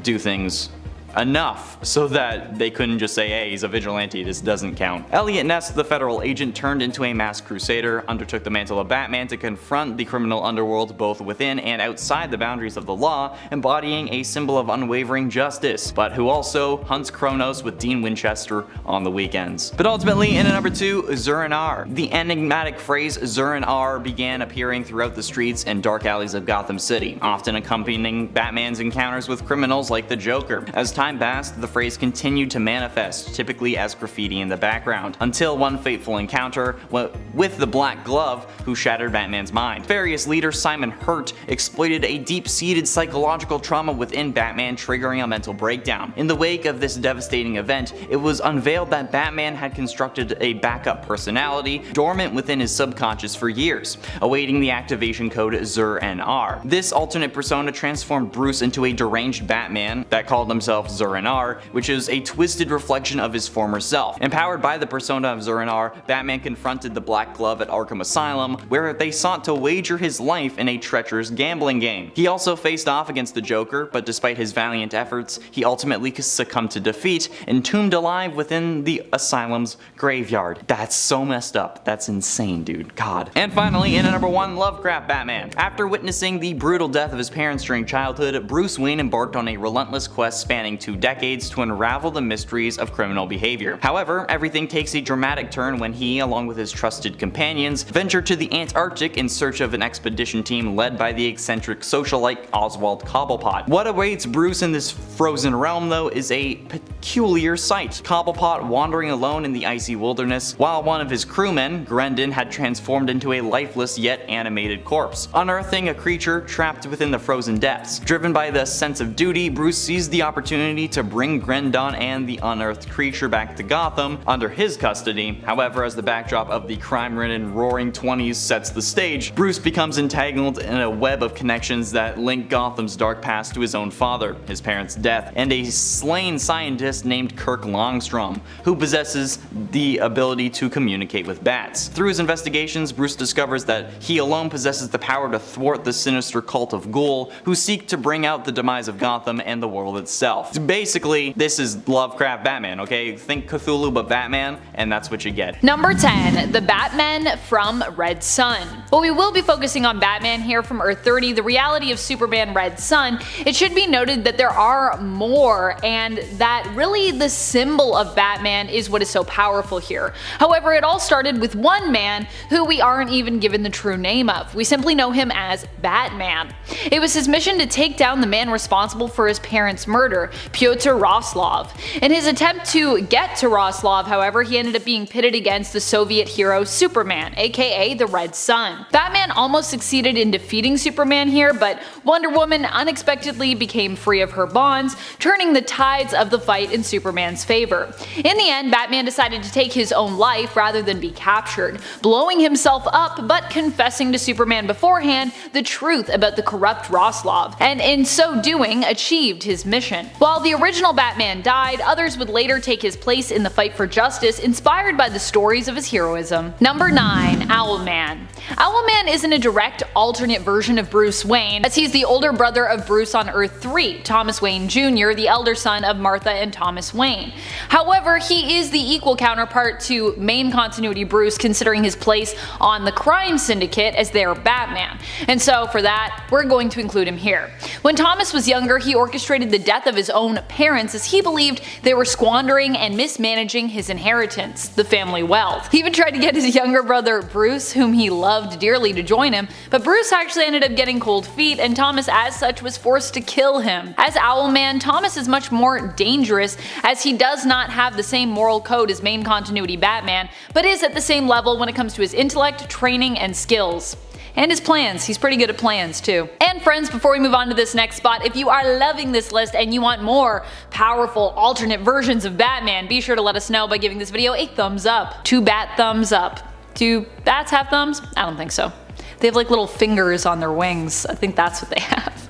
do things enough so that they couldn't just say, hey, he's a vigilante, this doesn't count. Elliot Ness, the federal agent turned into a masked crusader, undertook the mantle of Batman to confront the criminal underworld both within and outside the boundaries of the law, embodying a symbol of unwavering justice, but who also hunts Kronos with Dean Winchester on the weekends. But ultimately, in at number 2, Zur-En-Arrh. The enigmatic phrase Zur-En-Arrh began appearing throughout the streets and dark alleys of Gotham City, often accompanying Batman's encounters with criminals like the Joker. As time passed, the phrase continued to manifest, typically as graffiti in the background, until one fateful encounter with the Black Glove, who shattered Batman's mind. Various leader Simon Hurt exploited a deep-seated psychological trauma within Batman, triggering a mental breakdown. In the wake of this devastating event, it was unveiled that Batman had constructed a backup personality dormant within his subconscious for years, awaiting the activation code Zur-En-Arrh. This alternate persona transformed Bruce into a deranged Batman that called himself Zur-En-Arrh, which is a twisted reflection of his former self. Empowered by the persona of Zur-En-Arrh, Batman confronted the Black Glove at Arkham Asylum, where they sought to wager his life in a treacherous gambling game. He also faced off against the Joker, but despite his valiant efforts, he ultimately succumbed to defeat, entombed alive within the asylum's graveyard. That's so messed up. That's insane, dude. God. And finally, in at number 1, Lovecraft Batman. After witnessing the brutal death of his parents during childhood, Bruce Wayne embarked on a relentless quest spanning 2 decades to unravel the mysteries of criminal behavior. However, everything takes a dramatic turn when he, along with his trusted companions, venture to the Antarctic in search of an expedition team led by the eccentric socialite Oswald Cobblepot. What awaits Bruce in this frozen realm, though, is a peculiar sight. Cobblepot wandering alone in the icy wilderness, while one of his crewmen, Grendon, had transformed into a lifeless yet animated corpse, unearthing a creature trapped within the frozen depths. Driven by the sense of duty, Bruce seized the opportunity to bring Grendon and the unearthed creature back to Gotham under his custody. However, as the backdrop of the crime-ridden Roaring '20s sets the stage, Bruce becomes entangled in a web of connections that link Gotham's dark past to his own father, his parents' death, and a slain scientist named Kirk Longstrom, who possesses the ability to communicate with bats. Through his investigations, Bruce discovers that he alone possesses the power to thwart the sinister cult of Ghoul, who seek to bring out the demise of Gotham and the world itself. Basically, this is Lovecraft Batman, okay? Think Cthulhu but Batman, and that's what you get. Number 10, the Batman from Red Sun. While we will be focusing on Batman here from Earth 30, the reality of Superman Red Sun, it should be noted that there are more, and that really the symbol of Batman is what is so powerful here. However, it all started with one man who we aren't even given the true name of. We simply know him as Batman. It was his mission to take down the man responsible for his parents' murder, Pyotr Roslov. In his attempt to get to Roslov, however, he ended up being pitted against the Soviet hero Superman, aka the Red Sun. Batman almost succeeded in defeating Superman here, but Wonder Woman unexpectedly became free of her bonds, turning the tides of the fight in Superman's favor. In the end, Batman decided to take his own life rather than be captured, blowing himself up but confessing to Superman beforehand the truth about the corrupt Roslov, and in so doing achieved his mission. While While the original Batman died, others would later take his place in the fight for justice, inspired by the stories of his heroism. Number 9. Owlman. Owlman isn't a direct alternate version of Bruce Wayne, as he's the older brother of Bruce on Earth 3, Thomas Wayne Jr., the elder son of Martha and Thomas Wayne. However, he is the equal counterpart to main continuity Bruce, considering his place on the crime syndicate as their Batman, and so for that, we're going to include him here. When Thomas was younger, he orchestrated the death of his own parents as he believed they were squandering and mismanaging his inheritance, the family wealth. He even tried to get his younger brother Bruce, whom he loved dearly, to join him, but Bruce actually ended up getting cold feet, and Thomas as such was forced to kill him. As Owlman, Thomas is much more dangerous, as he does not have the same moral code as main continuity Batman, but is at the same level when it comes to his intellect, training, and skills. And his plans. He's pretty good at plans too. And friends, before we move on to this next spot, if you are loving this list and you want more powerful alternate versions of Batman, be sure to let us know by giving this video a thumbs up. 2 bat thumbs up. Do bats have thumbs? I don't think so. They have like little fingers on their wings. I think that's what they have.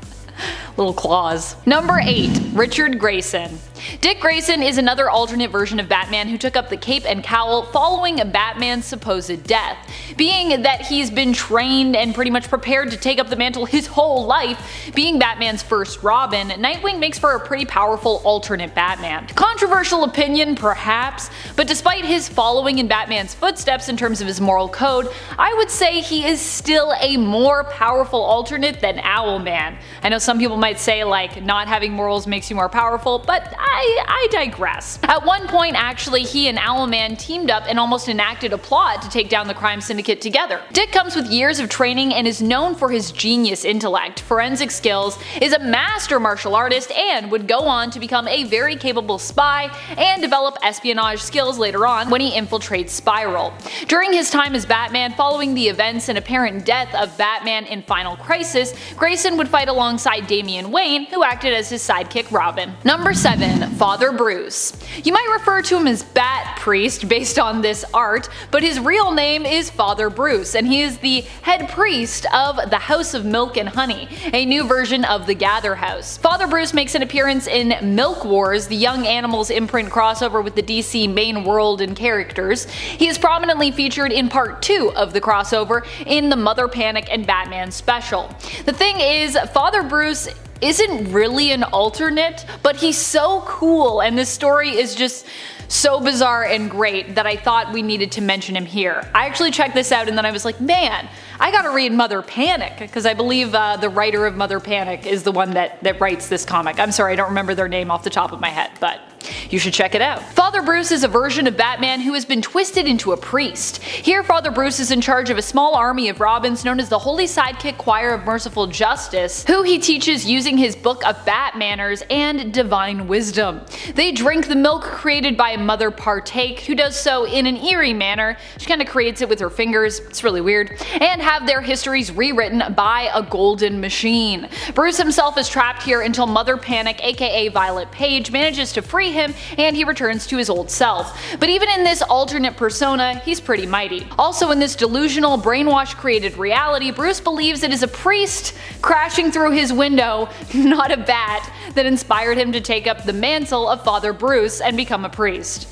Little claws. Number 8. Richard Grayson. Dick Grayson is another alternate version of Batman who took up the cape and cowl following Batman's supposed death. Being that he's been trained and pretty much prepared to take up the mantle his whole life, being Batman's first Robin, Nightwing makes for a pretty powerful alternate Batman. Controversial opinion perhaps, but despite his following in Batman's footsteps in terms of his moral code, I would say he is still a more powerful alternate than Owlman. I know some people might say like not having morals makes you more powerful, but I digress. At one point actually, he and Owlman teamed up and almost enacted a plot to take down the crime syndicate together. Dick comes with years of training and is known for his genius intellect, forensic skills, is a master martial artist, and would go on to become a very capable spy and develop espionage skills later on when he infiltrates Spiral. During his time as Batman, following the events and apparent death of Batman in Final Crisis, Grayson would fight alongside Damian Wayne, who acted as his sidekick Robin. Number 7. Father Bruce. You might refer to him as Bat Priest based on this art, but his real name is Father Bruce, and he is the head priest of the House of Milk and Honey, a new version of the Gather House. Father Bruce makes an appearance in Milk Wars, the Young Animals imprint crossover with the DC main world and characters. He is prominently featured in part 2 of the crossover in the Mother Panic and Batman special. The thing is, Father Bruce isn't really an alternate, but he's so cool, and this story is just so bizarre and great that I thought we needed to mention him here. I actually checked this out and then I was like, man, I gotta read Mother Panic, because I believe the writer of Mother Panic is the one that writes this comic. I'm sorry, I don't remember their name off the top of my head, but you should check it out. Father Bruce is a version of Batman who has been twisted into a priest. Here, Father Bruce is in charge of a small army of Robins known as the Holy Sidekick Choir of Merciful Justice, who he teaches using his book of Bat Manners and divine wisdom. They drink the milk created by Mother Partake, who does so in an eerie manner. She kind of creates it with her fingers, it's really weird, and have their histories rewritten by a golden machine. Bruce himself is trapped here until Mother Panic, aka Violet Page, manages to free him and he returns to his old self. But even in this alternate persona, he's pretty mighty. Also in this delusional, brainwash created reality, Bruce believes it is a priest crashing through his window, not a bat, that inspired him to take up the mantle of Father Bruce and become a priest.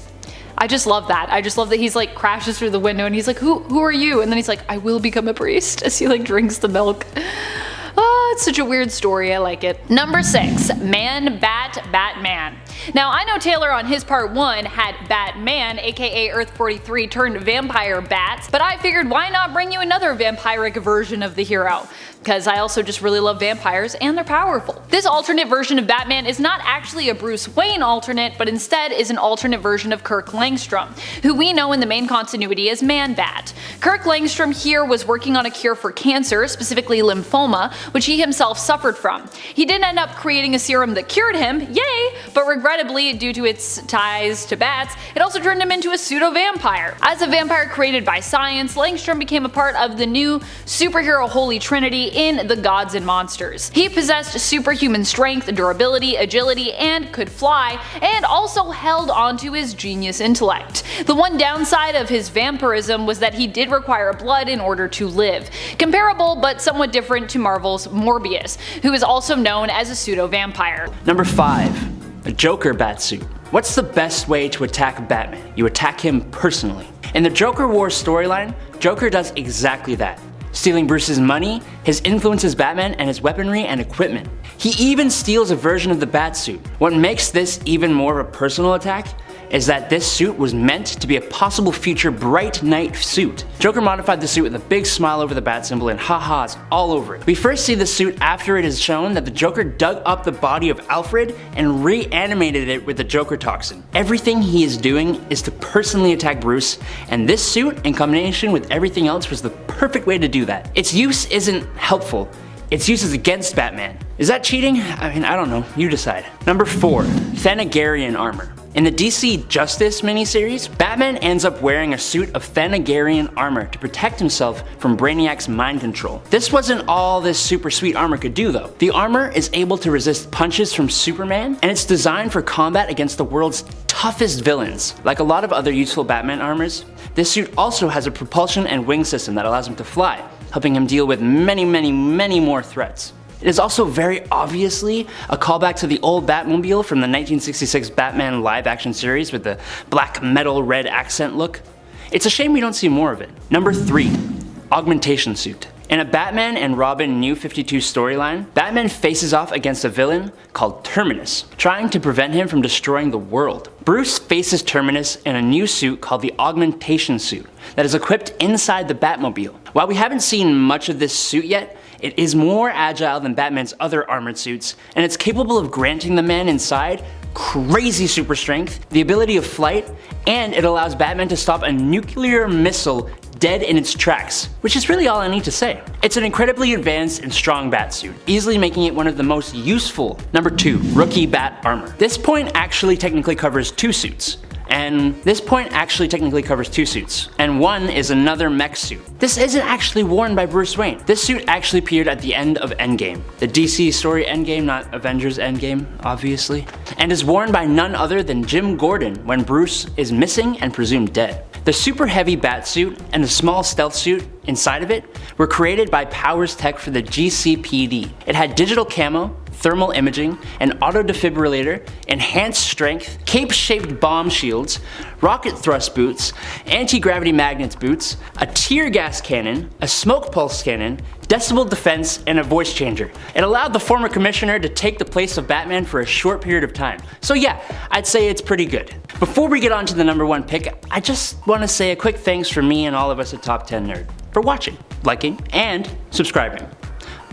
I just love that. I just love that he's like crashes through the window and he's like, who are you? And then he's like, I will become a priest, as he like drinks the milk. Oh, it's such a weird story, I like it. Number 6. Man Bat Batman. Now I know Taylor on his part 1 had Batman, aka Earth 43 turned vampire bats, but I figured why not bring you another vampiric version of the hero? Because I also just really love vampires and they're powerful. This alternate version of Batman is not actually a Bruce Wayne alternate, but instead is an alternate version of Kirk Langstrom, who we know in the main continuity as Man-Bat. Kirk Langstrom here was working on a cure for cancer, specifically lymphoma, which he himself suffered from. He did end up creating a serum that cured him, yay, but regrettably, due to its ties to bats, it also turned him into a pseudo-vampire. As a vampire created by science, Langstrom became a part of the new superhero Holy Trinity in The Gods and Monsters. He possessed superhuman strength, durability, agility, and could fly, and also held onto his genius intellect. The one downside of his vampirism was that he did require blood in order to live. Comparable but somewhat different to Marvel's Morbius, who is also known as a pseudo-vampire. Number 5. a Joker Batsuit. What's the best way to attack Batman? You attack him personally. In the Joker Wars storyline, Joker does exactly that. Stealing Bruce's money, his influence as Batman, and his weaponry and equipment. He even steals a version of the Batsuit. What makes this even more of a personal attack is that this suit was meant to be a possible future Bright Knight suit. Joker modified the suit with a big smile over the bat symbol and ha-has all over it. We first see the suit after it is shown that the Joker dug up the body of Alfred and reanimated it with the Joker toxin. Everything he is doing is to personally attack Bruce, and this suit, in combination with everything else, was the perfect way to do that. Its use isn't helpful. Its use is against Batman. Is that cheating? I mean, I don't know. You decide. Number 4. Thanagarian armor. In the DC Justice miniseries, Batman ends up wearing a suit of Thanagarian armor to protect himself from Brainiac's mind control. This wasn't all this super sweet armor could do though. The armor is able to resist punches from Superman, and it's designed for combat against the world's toughest villains. Like a lot of other useful Batman armors, this suit also has a propulsion and wing system that allows him to fly, helping him deal with many more threats. It is also very obviously a callback to the old Batmobile from the 1966 Batman live-action series with the black metal red accent look. It's a shame we don't see more of it. Number 3. Augmentation suit. In a Batman and Robin New 52 storyline, Batman faces off against a villain called Terminus, trying to prevent him from destroying the world. Bruce faces Terminus in a new suit called the Augmentation suit that is equipped inside the Batmobile. While we haven't seen much of this suit yet, it is more agile than Batman's other armored suits, and it's capable of granting the man inside crazy super strength, the ability of flight, and it allows Batman to stop a nuclear missile dead in its tracks, which is really all I need to say. It's an incredibly advanced and strong Batsuit, easily making it one of the most useful. Number 2. Rookie Bat armor. This point actually technically covers 2 suits. And one is another mech suit. This isn't actually worn by Bruce Wayne. This suit actually appeared at the end of Endgame. The DC story Endgame, not Avengers Endgame, obviously. And is worn by none other than Jim Gordon when Bruce is missing and presumed dead. The super heavy Batsuit and the small stealth suit inside of it were created by Powers Tech for the GCPD. It had digital camo, thermal imaging, an auto defibrillator, enhanced strength, cape-shaped bomb shields, rocket thrust boots, anti-gravity magnets boots, a tear gas cannon, a smoke pulse cannon, decibel defense, and a voice changer. It allowed the former commissioner to take the place of Batman for a short period of time. So yeah, I'd say it's pretty good. Before we get on to the number 1 pick, I just want to say a quick thanks from me and all of us at Top 10 Nerd for watching, liking, and subscribing.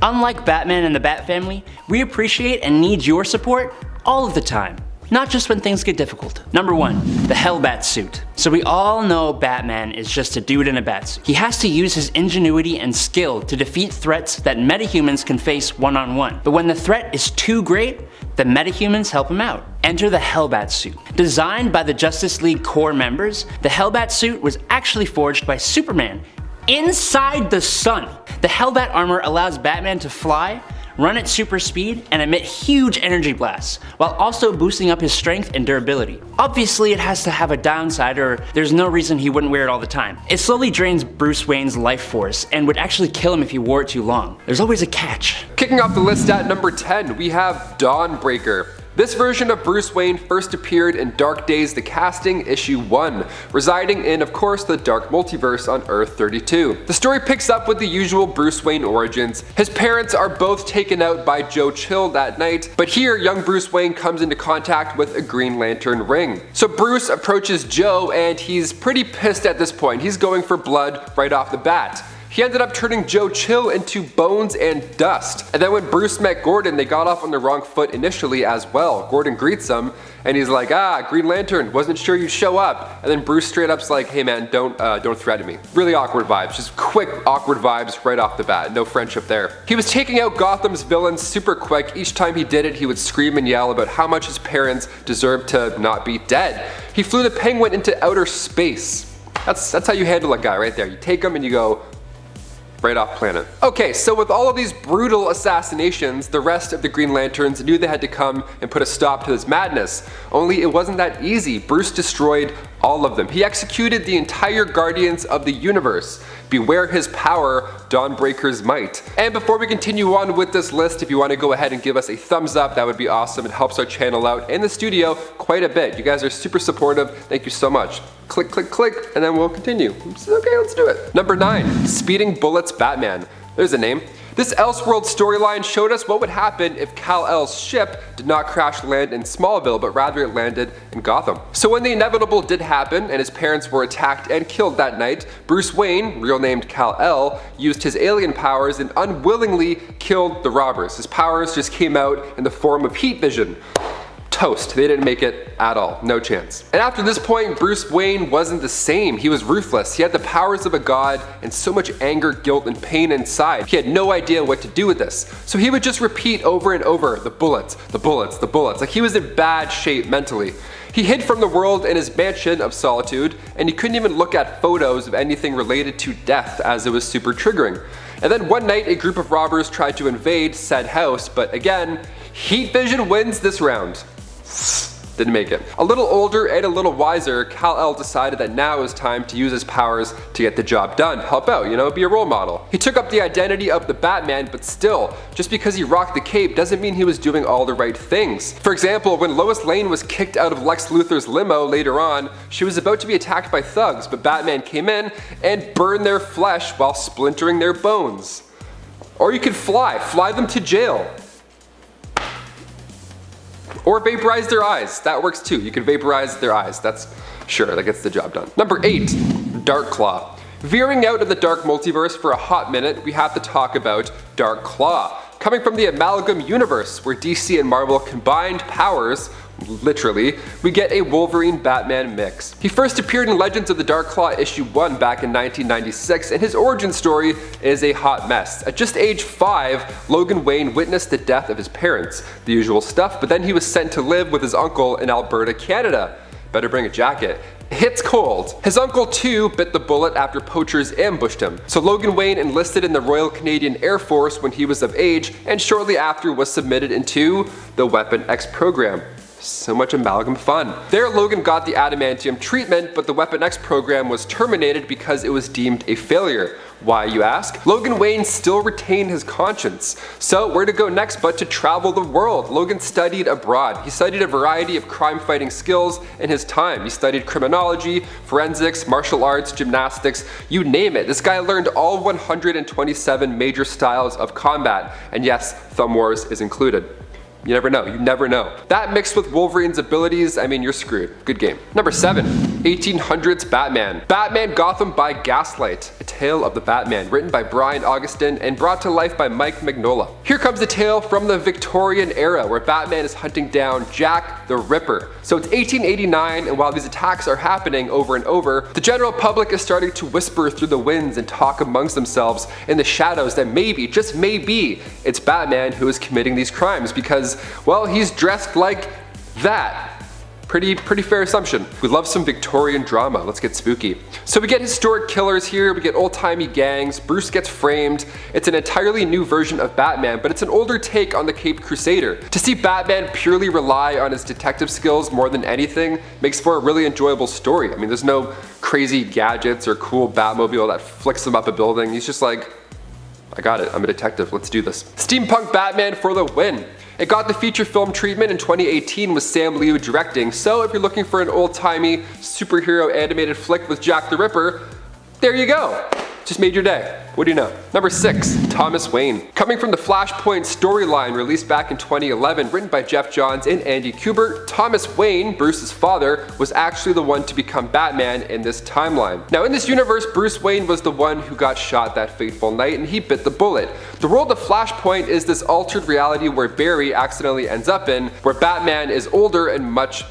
Unlike Batman and the Bat family, we appreciate and need your support all of the time, not just when things get difficult. Number 1. The Hellbat suit. So we all know Batman is just a dude in a batsuit. He has to use his ingenuity and skill to defeat threats that metahumans can face one-on-one. But when the threat is too great, the metahumans help him out. Enter the Hellbat suit. Designed by the Justice League core members, the Hellbat suit was actually forged by Superman inside the sun. The Hellbat armor allows Batman to fly, run at super speed, and emit huge energy blasts, while also boosting up his strength and durability. Obviously it has to have a downside, or there's no reason he wouldn't wear it all the time. It slowly drains Bruce Wayne's life force, and would actually kill him if he wore it too long. There's always a catch. Kicking off the list at number 10, we have Dawnbreaker. This version of Bruce Wayne first appeared in Dark Days the Casting issue 1, residing in, of course, the Dark Multiverse on Earth 32. The story picks up with the usual Bruce Wayne origins. His parents are both taken out by Joe Chill that night, but here young Bruce Wayne comes into contact with a Green Lantern ring. So Bruce approaches Joe and he's pretty pissed at this point. He's going for blood right off the bat. He ended up turning Joe Chill into bones and dust. And then when Bruce met Gordon, they got off on the wrong foot initially as well. Gordon greets him and he's like, Green Lantern, wasn't sure you'd show up. And then Bruce straight up's like, hey man, don't threaten me. Really awkward vibes, just quick awkward vibes right off the bat, no friendship there. He was taking out Gotham's villains super quick. Each time he did it, he would scream and yell about how much his parents deserved to not be dead. He flew the Penguin into outer space. That's how you handle a guy right there. You take him and you go, right off planet. Okay, so with all of these brutal assassinations, the rest of the Green Lanterns knew they had to come and put a stop to this madness. Only it wasn't that easy. Bruce destroyed All of them. He executed the entire Guardians of the Universe. Beware his power, Dawnbreaker's might. And before we continue on with this list, if you want to go ahead and give us a thumbs up, that would be awesome. It helps our channel out and the studio quite a bit. You guys are super supportive. Thank you so much. Click, click, click, and then we'll continue. Okay, let's do it. Number 9, Speeding Bullets Batman. There's a name. This Elseworld storyline showed us what would happen if Kal-El's ship did not crash land in Smallville, but rather it landed in Gotham. So when the inevitable did happen and his parents were attacked and killed that night, Bruce Wayne, real named Kal-El, used his alien powers and unwillingly killed the robbers. His powers just came out in the form of heat vision. Toast. They didn't make it at all. No chance. And after this point, Bruce Wayne wasn't the same. He was ruthless. He had the powers of a god and so much anger, guilt, and pain inside. He had no idea what to do with this. So he would just repeat over and over, the bullets, the bullets, the bullets. Like he was in bad shape mentally. He hid from the world in his mansion of solitude, and he couldn't even look at photos of anything related to death as it was super triggering. And then one night, a group of robbers tried to invade said house, but again, heat vision wins this round. Didn't make it. A little older and a little wiser, Kal-El decided that now was time to use his powers to get the job done. Help out, you know, be a role model. He took up the identity of the Batman, but still, just because he rocked the cape doesn't mean he was doing all the right things. For example, when Lois Lane was kicked out of Lex Luthor's limo later on, she was about to be attacked by thugs, but Batman came in and burned their flesh while splintering their bones. Or you could fly them to jail. Or vaporize their eyes. That works too. You can vaporize their eyes. That's sure, that gets the job done. Number 8, Darkclaw. Veering out of the dark multiverse for a hot minute, we have to talk about Darkclaw. Coming from the Amalgam universe, where DC and Marvel combined powers, literally, we get a Wolverine-Batman mix. He first appeared in Legends of the Darkclaw issue 1 back in 1996, and his origin story is a hot mess. At just age 5, Logan Wayne witnessed the death of his parents. The usual stuff, but then he was sent to live with his uncle in Alberta, Canada. Better bring a jacket. It's cold. His uncle too bit the bullet after poachers ambushed him. So Logan Wayne enlisted in the Royal Canadian Air Force when he was of age, and shortly after was submitted into the Weapon X program. So much amalgam fun. There Logan got the adamantium treatment, but the Weapon X program was terminated because it was deemed a failure. Why, you ask? Logan Wayne still retained his conscience. So where to go next but to travel the world? Logan studied abroad. He studied a variety of crime fighting skills in his time. He studied criminology, forensics, martial arts, gymnastics, you name it. This guy learned all 127 major styles of combat. And yes, Thumb Wars is included. You never know, you never know. That mixed with Wolverine's abilities, I mean, you're screwed. Good game. Number 7, 1800s Batman. Batman Gotham by Gaslight, a tale of the Batman, written by Brian Augustin and brought to life by Mike Mignola. Here comes the tale from the Victorian era, where Batman is hunting down Jack the Ripper. So it's 1889, and while these attacks are happening over and over, the general public is starting to whisper through the winds and talk amongst themselves in the shadows that maybe, just maybe, it's Batman who is committing these crimes because, well, he's dressed like that. Pretty fair assumption. We love some Victorian drama. Let's get spooky. So we get historic killers here, we get old-timey gangs, Bruce gets framed. It's an entirely new version of Batman, but it's an older take on the Caped Crusader. To see Batman purely rely on his detective skills more than anything makes for a really enjoyable story. I mean, there's no crazy gadgets or cool Batmobile that flicks him up a building. He's just like, I got it, I'm a detective, let's do this. Steampunk Batman for the win. It got the feature film treatment in 2018 with Sam Liu directing, so if you're looking for an old-timey superhero animated flick with Jack the Ripper, there you go. Just made your day. What do you know? Number 6, Thomas Wayne. Coming from the Flashpoint storyline released back in 2011, written by Jeff Johns and Andy Kubert, Thomas Wayne, Bruce's father, was actually the one to become Batman in this timeline. Now in this universe, Bruce Wayne was the one who got shot that fateful night and he bit the bullet. The world of Flashpoint is this altered reality where Barry accidentally ends up in, where Batman is older and much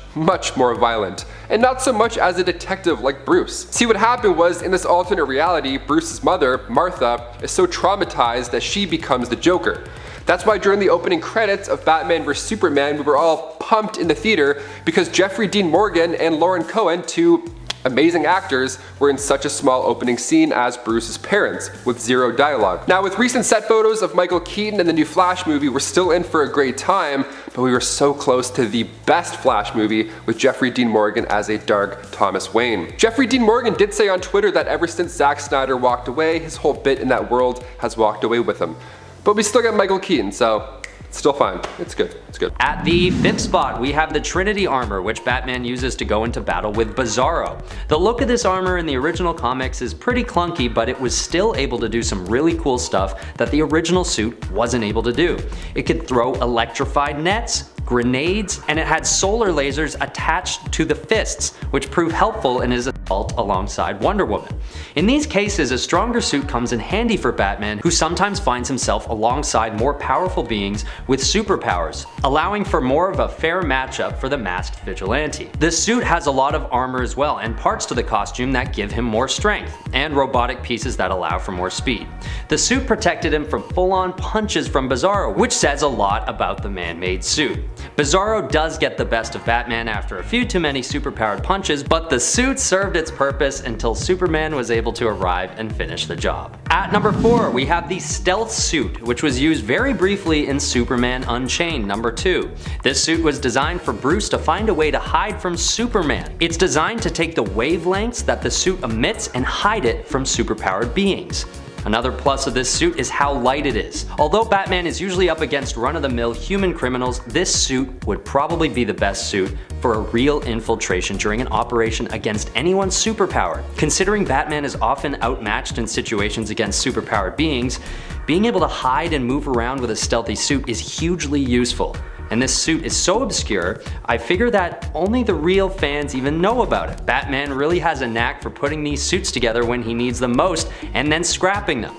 more violent. And not so much as a detective like Bruce. See, what happened was, in this alternate reality, Bruce's mother, Martha, is so traumatized that she becomes the Joker. That's why during the opening credits of Batman vs Superman, we were all pumped in the theater because Jeffrey Dean Morgan and Lauren Cohen, two amazing actors, were in such a small opening scene as Bruce's parents, with zero dialogue. Now with recent set photos of Michael Keaton in the new Flash movie, we're still in for a great time, but we were so close to the best Flash movie with Jeffrey Dean Morgan as a dark Thomas Wayne. Jeffrey Dean Morgan did say on Twitter that ever since Zack Snyder walked away, his whole bit in that world has walked away with him. But we still got Michael Keaton, so it's still fine. It's good. It's good. At the 5th spot, we have the Trinity armor, which Batman uses to go into battle with Bizarro. The look of this armor in the original comics is pretty clunky, but it was still able to do some really cool stuff that the original suit wasn't able to do. It could throw electrified nets, grenades, and it had solar lasers attached to the fists, which prove helpful in his assault alongside Wonder Woman. In these cases, a stronger suit comes in handy for Batman, who sometimes finds himself alongside more powerful beings with superpowers, allowing for more of a fair matchup for the masked vigilante. The suit has a lot of armor as well, and parts to the costume that give him more strength, and robotic pieces that allow for more speed. The suit protected him from full-on punches from Bizarro, which says a lot about the man-made suit. Bizarro does get the best of Batman after a few too many superpowered punches, but the suit served its purpose until Superman was able to arrive and finish the job. At number 4, we have the Stealth Suit, which was used very briefly in Superman Unchained number 2. This suit was designed for Bruce to find a way to hide from Superman. It's designed to take the wavelengths that the suit emits and hide it from superpowered beings. Another plus of this suit is how light it is. Although Batman is usually up against run-of-the-mill human criminals, this suit would probably be the best suit for a real infiltration during an operation against anyone superpowered. Considering Batman is often outmatched in situations against superpowered beings, being able to hide and move around with a stealthy suit is hugely useful. And this suit is so obscure, I figure that only the real fans even know about it. Batman really has a knack for putting these suits together when he needs them most and then scrapping them.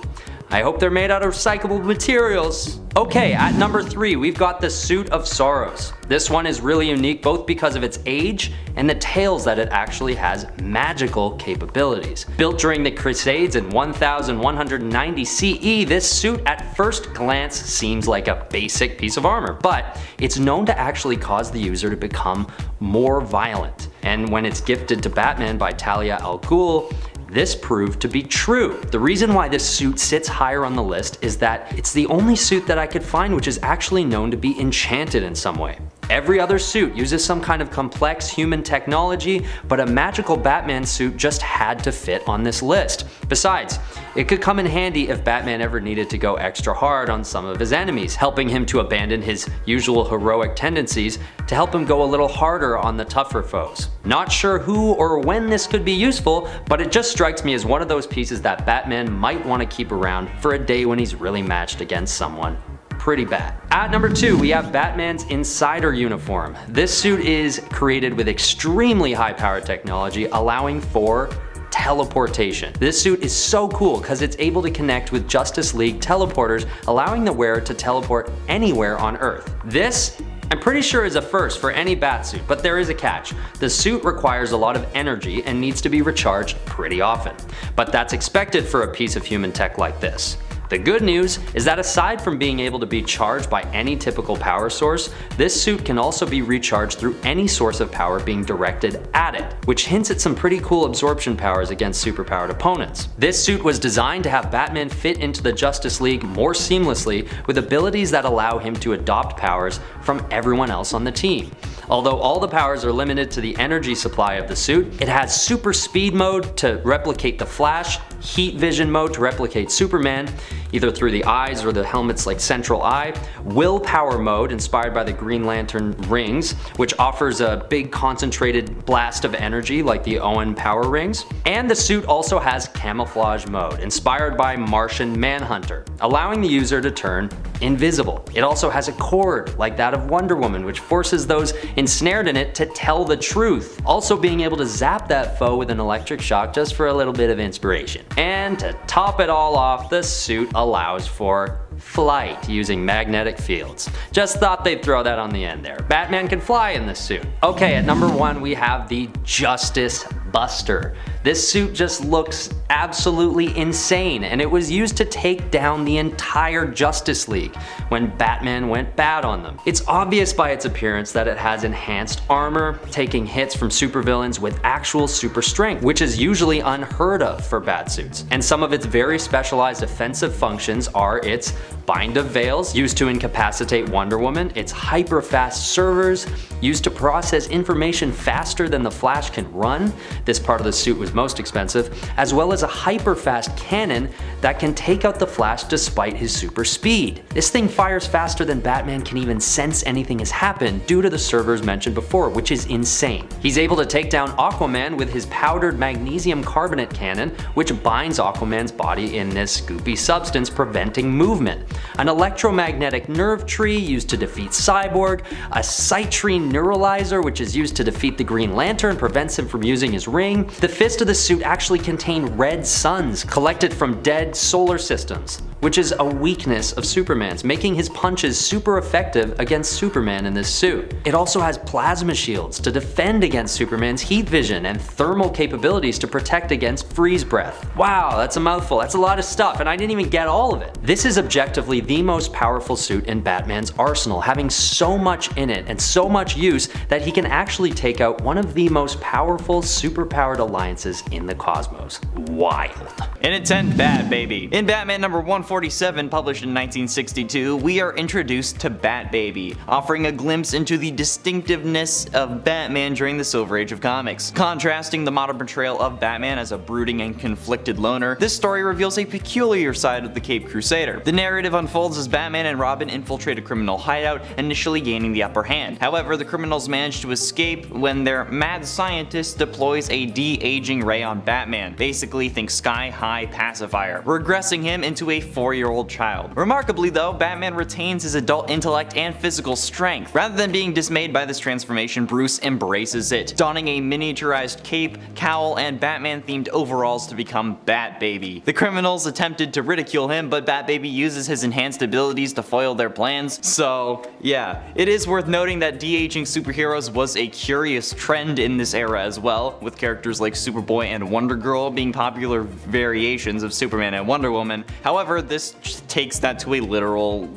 I hope they're made out of recyclable materials. Okay, at number 3, we've got the Suit of Sorrows. This one is really unique both because of its age and the tales that it actually has magical capabilities. Built during the Crusades in 1190 CE, this suit at first glance seems like a basic piece of armor, but it's known to actually cause the user to become more violent. And when it's gifted to Batman by Talia al Ghul, this proved to be true. The reason why this suit sits higher on the list is that it's the only suit that I could find which is actually known to be enchanted in some way. Every other suit uses some kind of complex human technology, but a magical Batman suit just had to fit on this list. Besides, it could come in handy if Batman ever needed to go extra hard on some of his enemies, helping him to abandon his usual heroic tendencies to help him go a little harder on the tougher foes. Not sure who or when this could be useful, but it just strikes me as one of those pieces that Batman might want to keep around for a day when he's really matched against someone pretty bad. At number 2, we have Batman's Insider uniform. This suit is created with extremely high power technology, allowing for teleportation. This suit is so cool because it's able to connect with Justice League teleporters, allowing the wearer to teleport anywhere on Earth. This, I'm pretty sure, is a first for any Batsuit, but there is a catch. The suit requires a lot of energy and needs to be recharged pretty often. But that's expected for a piece of human tech like this. The good news is that aside from being able to be charged by any typical power source, this suit can also be recharged through any source of power being directed at it, which hints at some pretty cool absorption powers against superpowered opponents. This suit was designed to have Batman fit into the Justice League more seamlessly with abilities that allow him to adopt powers from everyone else on the team. Although all the powers are limited to the energy supply of the suit, it has super speed mode to replicate the Flash, heat vision mode to replicate Superman, either through the eyes or the helmet's central eye, willpower mode inspired by the Green Lantern rings, which offers a big concentrated blast of energy like the Owen power rings, and the suit also has camouflage mode inspired by Martian Manhunter, allowing the user to turn invisible. It also has a cord like that of Wonder Woman, which forces those ensnared in it to tell the truth, also being able to zap that foe with an electric shock just for a little bit of inspiration. And to top it all off, the suit allows for flight using magnetic fields. Just thought they'd throw that on the end there. Batman can fly in this suit. Okay, at number 1 we have the Justice Buster. This suit just looks absolutely insane, and it was used to take down the entire Justice League when Batman went bad on them. It's obvious by its appearance that it has enhanced armor, taking hits from supervillains with actual super strength, which is usually unheard of for Batsuits. And some of its very specialized offensive functions are its bind of veils, used to incapacitate Wonder Woman, its hyper-fast servers, used to process information faster than the Flash can run. This part of the suit was most expensive, as well as a hyper-fast cannon that can take out the Flash despite his super speed. This thing fires faster than Batman can even sense anything has happened due to the servers mentioned before, which is insane. He's able to take down Aquaman with his powdered magnesium carbonate cannon, which binds Aquaman's body in this goopy substance, preventing movement. An electromagnetic nerve tree used to defeat Cyborg, a citrine neuralizer which is used to defeat the Green Lantern, prevents him from using his ring. The fist of the suit actually contained red suns collected from dead solar systems, which is a weakness of Superman's, making his punches super effective against Superman in this suit. It also has plasma shields to defend against Superman's heat vision and thermal capabilities to protect against freeze breath. Wow, that's a mouthful, that's a lot of stuff, and I didn't even get all of it. This is objectively the most powerful suit in Batman's arsenal, having so much in it and so much use that he can actually take out one of the most powerful superpowered alliances in the cosmos. Wild. In at 10, Bat Baby. In Batman number 147, published in 1962, we are introduced to Bat Baby, offering a glimpse into the distinctiveness of Batman during the Silver Age of comics. Contrasting the modern portrayal of Batman as a brooding and conflicted loner, this story reveals a peculiar side of the Caped Crusader. The narrative unfolds as Batman and Robin infiltrate a criminal hideout, initially gaining the upper hand. However, the criminals manage to escape when their mad scientist deploys a de-aging ray on Batman, basically think sky-high pacifier, regressing him into a 4-year-old child. Remarkably though, Batman retains his adult intellect and physical strength. Rather than being dismayed by this transformation, Bruce embraces it, donning a miniaturized cape, cowl, and Batman-themed overalls to become Bat Baby. The criminals attempted to ridicule him, but Bat Baby uses his enhanced abilities to foil their plans. So yeah, it is worth noting that de-aging superheroes was a curious trend in this era as well, with characters like Superboy and Wonder Girl being popular variations of Superman and Wonder Woman. However, this takes that to a literal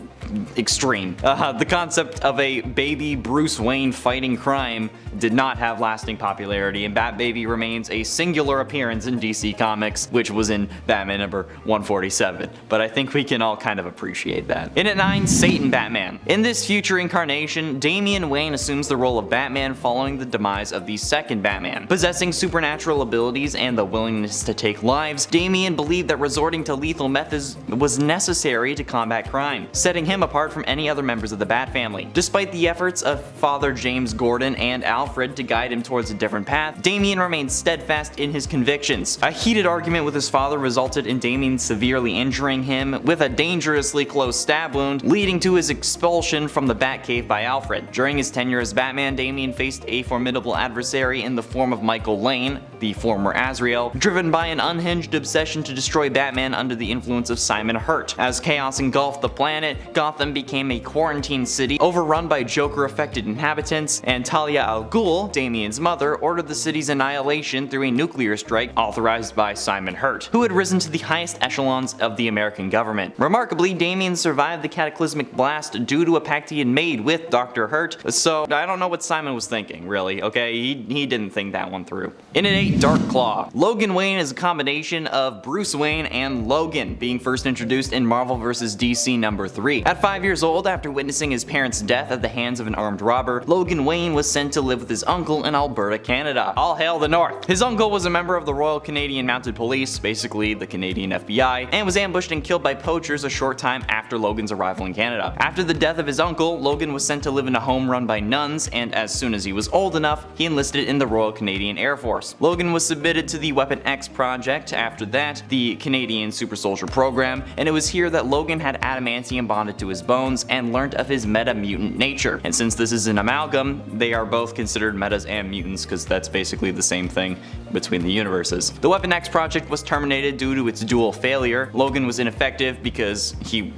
extreme. The concept of a baby Bruce Wayne fighting crime did not have lasting popularity, and Bat Baby remains a singular appearance in DC Comics, which was in Batman number 147. But I think we can all kind of appreciate that. In at 9, Satan Batman. In this future incarnation, Damian Wayne assumes the role of Batman following the demise of the second Batman. Possessing supernatural abilities and the willingness to take lives, Damian believed that resorting to lethal methods was necessary to combat crime, setting him apart from any other members of the Bat family. Despite the efforts of Father James Gordon and Alfred to guide him towards a different path, Damian remained steadfast in his convictions. A heated argument with his father resulted in Damian severely injuring him with a dangerously close stab wound, leading to his expulsion from the Batcave by Alfred. During his tenure as Batman, Damian faced a formidable adversary in the form of Michael Lane, the former Azrael, driven by an unhinged obsession to destroy Batman under the influence of Simon Hurt. As chaos engulfed the planet, Gotham became a quarantine city overrun by Joker-affected inhabitants, and Talia al Ghul, Damian's mother, ordered the city's annihilation through a nuclear strike authorized by Simon Hurt, who had risen to the highest echelons of the American government. Remarkably, Damian survived the cataclysmic blast due to a pact he had made with Dr. Hurt, so I don't know what Simon was thinking, really, okay? He didn't think that one through. In at 8, Dark Claw. Logan Wayne is a combination of Bruce Wayne and Logan, being first introduced in Marvel vs. DC number 3. At 5 years old, after witnessing his parents' death at the hands of an armed robber, Logan Wayne was sent to live with his uncle in Alberta, Canada. All hail the North! His uncle was a member of the Royal Canadian Mounted Police, basically the Canadian FBI, and was ambushed and killed by poachers a short time after Logan's arrival in Canada. After the death of his uncle, Logan was sent to live in a home run by nuns, and as soon as he was old enough, he enlisted in the Royal Canadian Air Force. Logan was submitted to the Weapon X project, after that, the Canadian Super Soldier program, and it was here that Logan had adamantium bonded to his bones and learned of his meta-mutant nature. And since this is an amalgam, they are both considered metas and mutants, because that's basically the same thing between the universes. The Weapon X project was terminated due to its dual failure. Logan was ineffective because he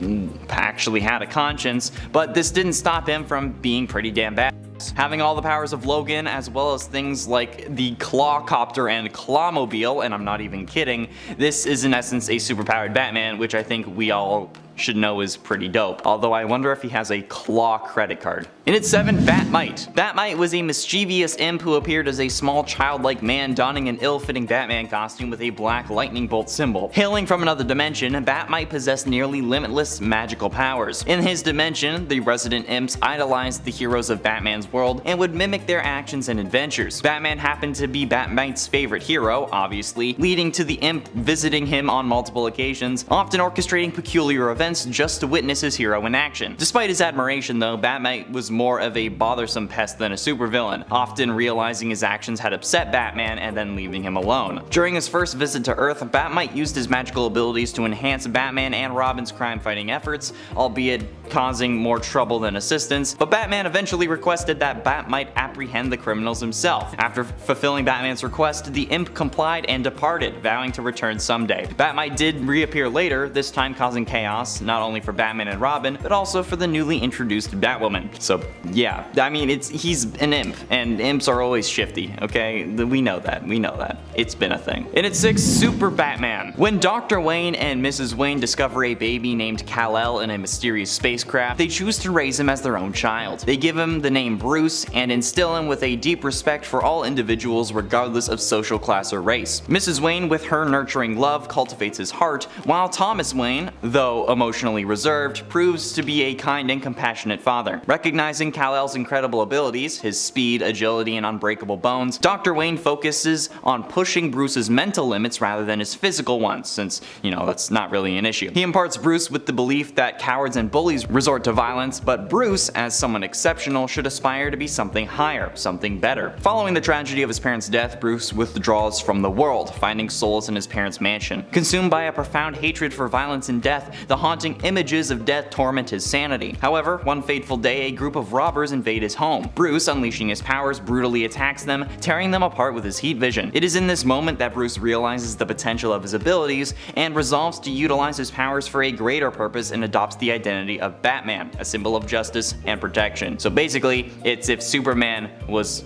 actually had a conscience, but this didn't stop him from being pretty damn bad. Having all the powers of Logan, as well as things like the Clawcopter and Clawmobile, and I'm not even kidding, this is in essence a superpowered Batman, which I think we all should know is pretty dope. Although I wonder if he has a claw credit card. In at 7, Batmite. Batmite was a mischievous imp who appeared as a small childlike man donning an ill-fitting Batman costume with a black lightning bolt symbol. Hailing from another dimension, Batmite possessed nearly limitless magical powers. In his dimension, the resident imps idolized the heroes of Batman's world and would mimic their actions and adventures. Batman happened to be Batmite's favorite hero, obviously, leading to the imp visiting him on multiple occasions, often orchestrating peculiar events just to witness his hero in action. Despite his admiration though, Batmite was more of a bothersome pest than a supervillain, often realizing his actions had upset Batman and then leaving him alone. During his first visit to Earth, Batmite used his magical abilities to enhance Batman and Robin's crime-fighting efforts, albeit causing more trouble than assistance, but Batman eventually requested that Batmite apprehend the criminals himself. After fulfilling Batman's request, the imp complied and departed, vowing to return someday. Batmite did reappear later, this time causing chaos, not only for Batman and Robin, but also for the newly introduced Batwoman. So yeah, I mean, he's an imp, and imps are always shifty, okay? We know that. It's been a thing. And at 6, Super Batman. When Dr. Wayne and Mrs. Wayne discover a baby named Kal-El in a mysterious spacecraft, they choose to raise him as their own child. They give him the name Bruce and instill him with a deep respect for all individuals regardless of social class or race. Mrs. Wayne, with her nurturing love, cultivates his heart, while Thomas Wayne, though emotionally reserved, proves to be a kind and compassionate father. Recognizing Kal-El's incredible abilities, his speed, agility, and unbreakable bones, Dr. Wayne focuses on pushing Bruce's mental limits rather than his physical ones, since, that's not really an issue. He imparts Bruce with the belief that cowards and bullies resort to violence, but Bruce, as someone exceptional, should aspire to be something higher, something better. Following the tragedy of his parents' death, Bruce withdraws from the world, finding solace in his parents' mansion. Consumed by a profound hatred for violence and death, the haunting images of death torment his sanity. However, one fateful day, a group of robbers invade his home. Bruce, unleashing his powers, brutally attacks them, tearing them apart with his heat vision. It is in this moment that Bruce realizes the potential of his abilities and resolves to utilize his powers for a greater purpose and adopts the identity of Batman, a symbol of justice and protection. So basically, it's if Superman was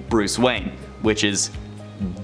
Bruce Wayne, which is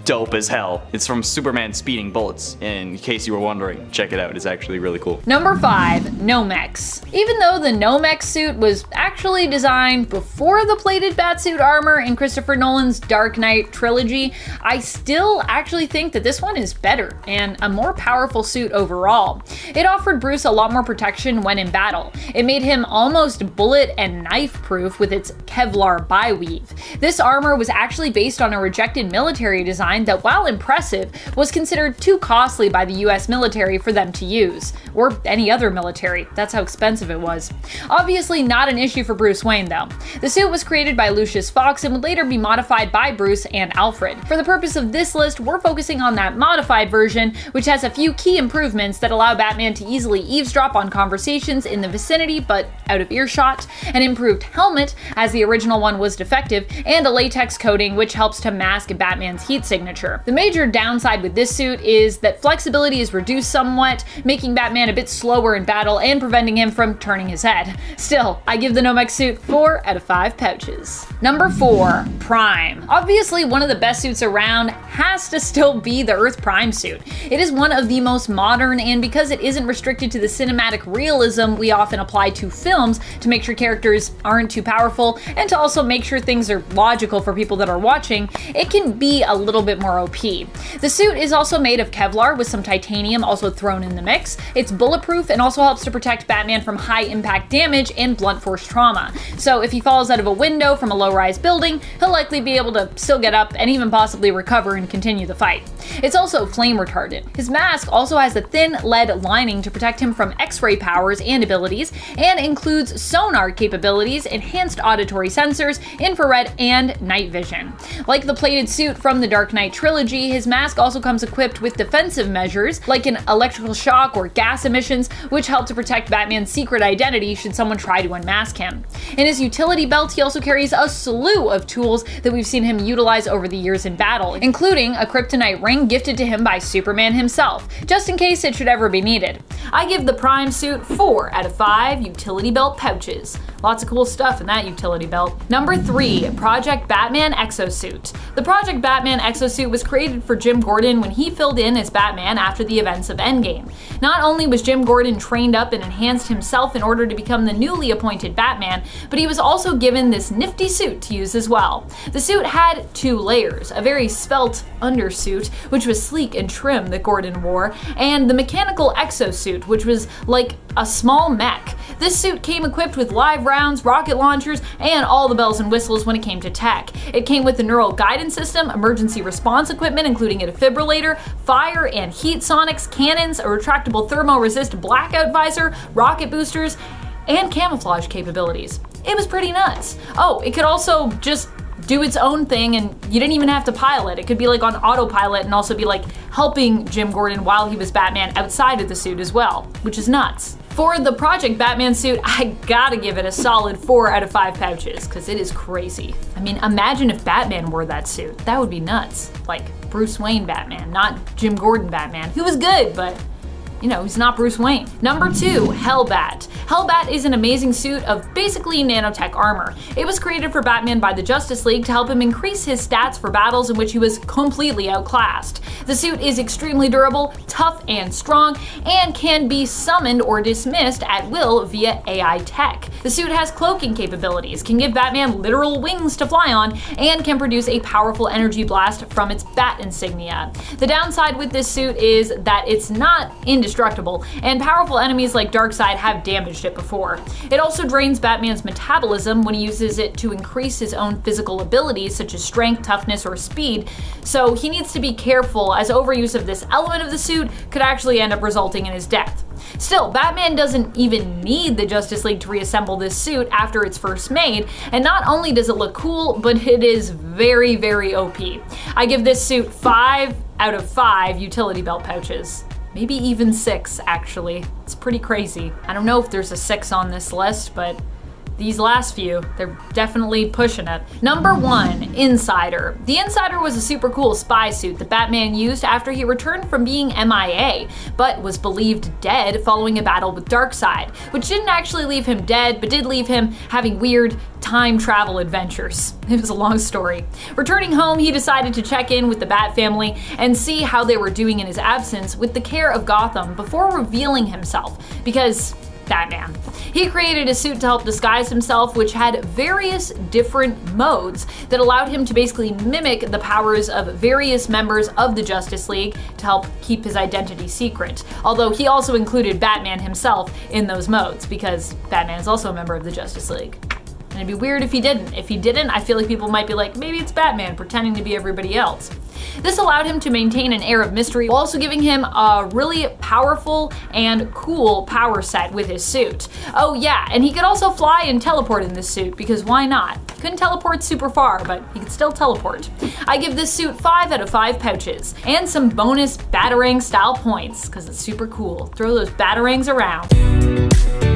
dope as hell. It's from Superman Speeding Bullets, in case you were wondering. Check it out, it's actually really cool. Number 5, Nomex. Even though the Nomex suit was actually designed before the plated batsuit armor in Christopher Nolan's Dark Knight trilogy, I still actually think that this one is better and a more powerful suit overall. It offered Bruce a lot more protection when in battle. It made him almost bullet and knife proof with its Kevlar biweave. This armor was actually based on a rejected military design that, while impressive, was considered too costly by the US military for them to use, or any other military. That's how expensive it was. Obviously not an issue for Bruce Wayne though. The suit was created by Lucius Fox and would later be modified by Bruce and Alfred. For the purpose of this list, we're focusing on that modified version, which has a few key improvements that allow Batman to easily eavesdrop on conversations in the vicinity but out of earshot, an improved helmet, as the original one was defective, and a latex coating which helps to mask Batman's heat signature. The major downside with this suit is that flexibility is reduced somewhat, making Batman a bit slower in battle and preventing him from turning his head. Still, I give the Nomex suit 4 out of 5 pouches. Number 4, Prime. Obviously, one of the best suits around has to still be the Earth Prime suit. It is one of the most modern, and because it isn't restricted to the cinematic realism we often apply to films to make sure characters aren't too powerful and to also make sure things are logical for people that are watching, it can be a little bit more OP. The suit is also made of Kevlar with some titanium also thrown in the mix. It's bulletproof and also helps to protect Batman from high impact damage and blunt force trauma. So if he falls out of a window from a low-rise building, he'll likely be able to still get up and even possibly recover and continue the fight. It's also flame retardant. His mask also has a thin lead lining to protect him from X-ray powers and abilities, and includes sonar capabilities, enhanced auditory sensors, infrared, and night vision. Like the plated suit from the Dark Knight trilogy, his mask also comes equipped with defensive measures like an electrical shock or gas emissions, which help to protect Batman's secret identity should someone try to unmask him. In his utility belt, he also carries a slew of tools that we've seen him utilize over the years in battle, including a kryptonite ring gifted to him by Superman himself, just in case it should ever be needed. I give the Prime suit 4 out of 5 utility belt pouches. Lots of cool stuff in that utility belt. Number 3, Project Batman Exosuit. The Project Batman Exosuit was created for Jim Gordon when he filled in as Batman after the events of Endgame. Not only was Jim Gordon trained up and enhanced himself in order to become the newly appointed Batman, but he was also given this nifty suit to use as well. The suit had 2 layers, a very svelte undersuit, which was sleek and trim that Gordon wore, and the mechanical exosuit, which was like a small mech. This suit came equipped with live rounds, rocket launchers, and all the bells and whistles when it came to tech. It came with the neural guidance system, emergency response equipment including a defibrillator, fire and heat sonics, cannons, a retractable thermo-resist blackout visor, rocket boosters, and camouflage capabilities. It was pretty nuts. Oh, it could also just do its own thing and you didn't even have to pilot. It could be like on autopilot and also be like helping Jim Gordon while he was Batman outside of the suit as well, which is nuts. For the Project Batman suit, I gotta give it a solid 4 out of 5 pouches, because it is crazy. I mean, imagine if Batman wore that suit. That would be nuts. Like Bruce Wayne Batman, not Jim Gordon Batman, who was good, but you know, he's not Bruce Wayne. Number 2, Hellbat. Hellbat is an amazing suit of basically nanotech armor. It was created for Batman by the Justice League to help him increase his stats for battles in which he was completely outclassed. The suit is extremely durable, tough and strong, and can be summoned or dismissed at will via AI tech. The suit has cloaking capabilities, can give Batman literal wings to fly on, and can produce a powerful energy blast from its bat insignia. The downside with this suit is that it's not indestructible, and powerful enemies like Darkseid have damaged it before. It also drains Batman's metabolism when he uses it to increase his own physical abilities such as strength, toughness, or speed, so he needs to be careful as overuse of this element of the suit could actually end up resulting in his death. Still, Batman doesn't even need the Justice League to reassemble this suit after it's first made, and not only does it look cool, but it is very, very OP. I give this suit 5 out of 5 utility belt pouches. Maybe even 6, actually. It's pretty crazy. I don't know if there's a 6 on this list, but these last few, they're definitely pushing it. Number 1, Insider. The Insider was a super cool spy suit that Batman used after he returned from being MIA, but was believed dead following a battle with Darkseid, which didn't actually leave him dead, but did leave him having weird time travel adventures. It was a long story. Returning home, he decided to check in with the Bat family and see how they were doing in his absence with the care of Gotham before revealing himself, because Batman. He created a suit to help disguise himself, which had various different modes that allowed him to basically mimic the powers of various members of the Justice League to help keep his identity secret. Although he also included Batman himself in those modes, because Batman is also a member of the Justice League. And it'd be weird if he didn't. If he didn't, I feel like people might be like, maybe it's Batman pretending to be everybody else. This allowed him to maintain an air of mystery while also giving him a really powerful and cool power set with his suit. Oh yeah, and he could also fly and teleport in this suit, because why not? Couldn't teleport super far, but he could still teleport. I give this suit 5 out of 5 pouches, and some bonus Batarang style points, because it's super cool. Throw those Batarangs around.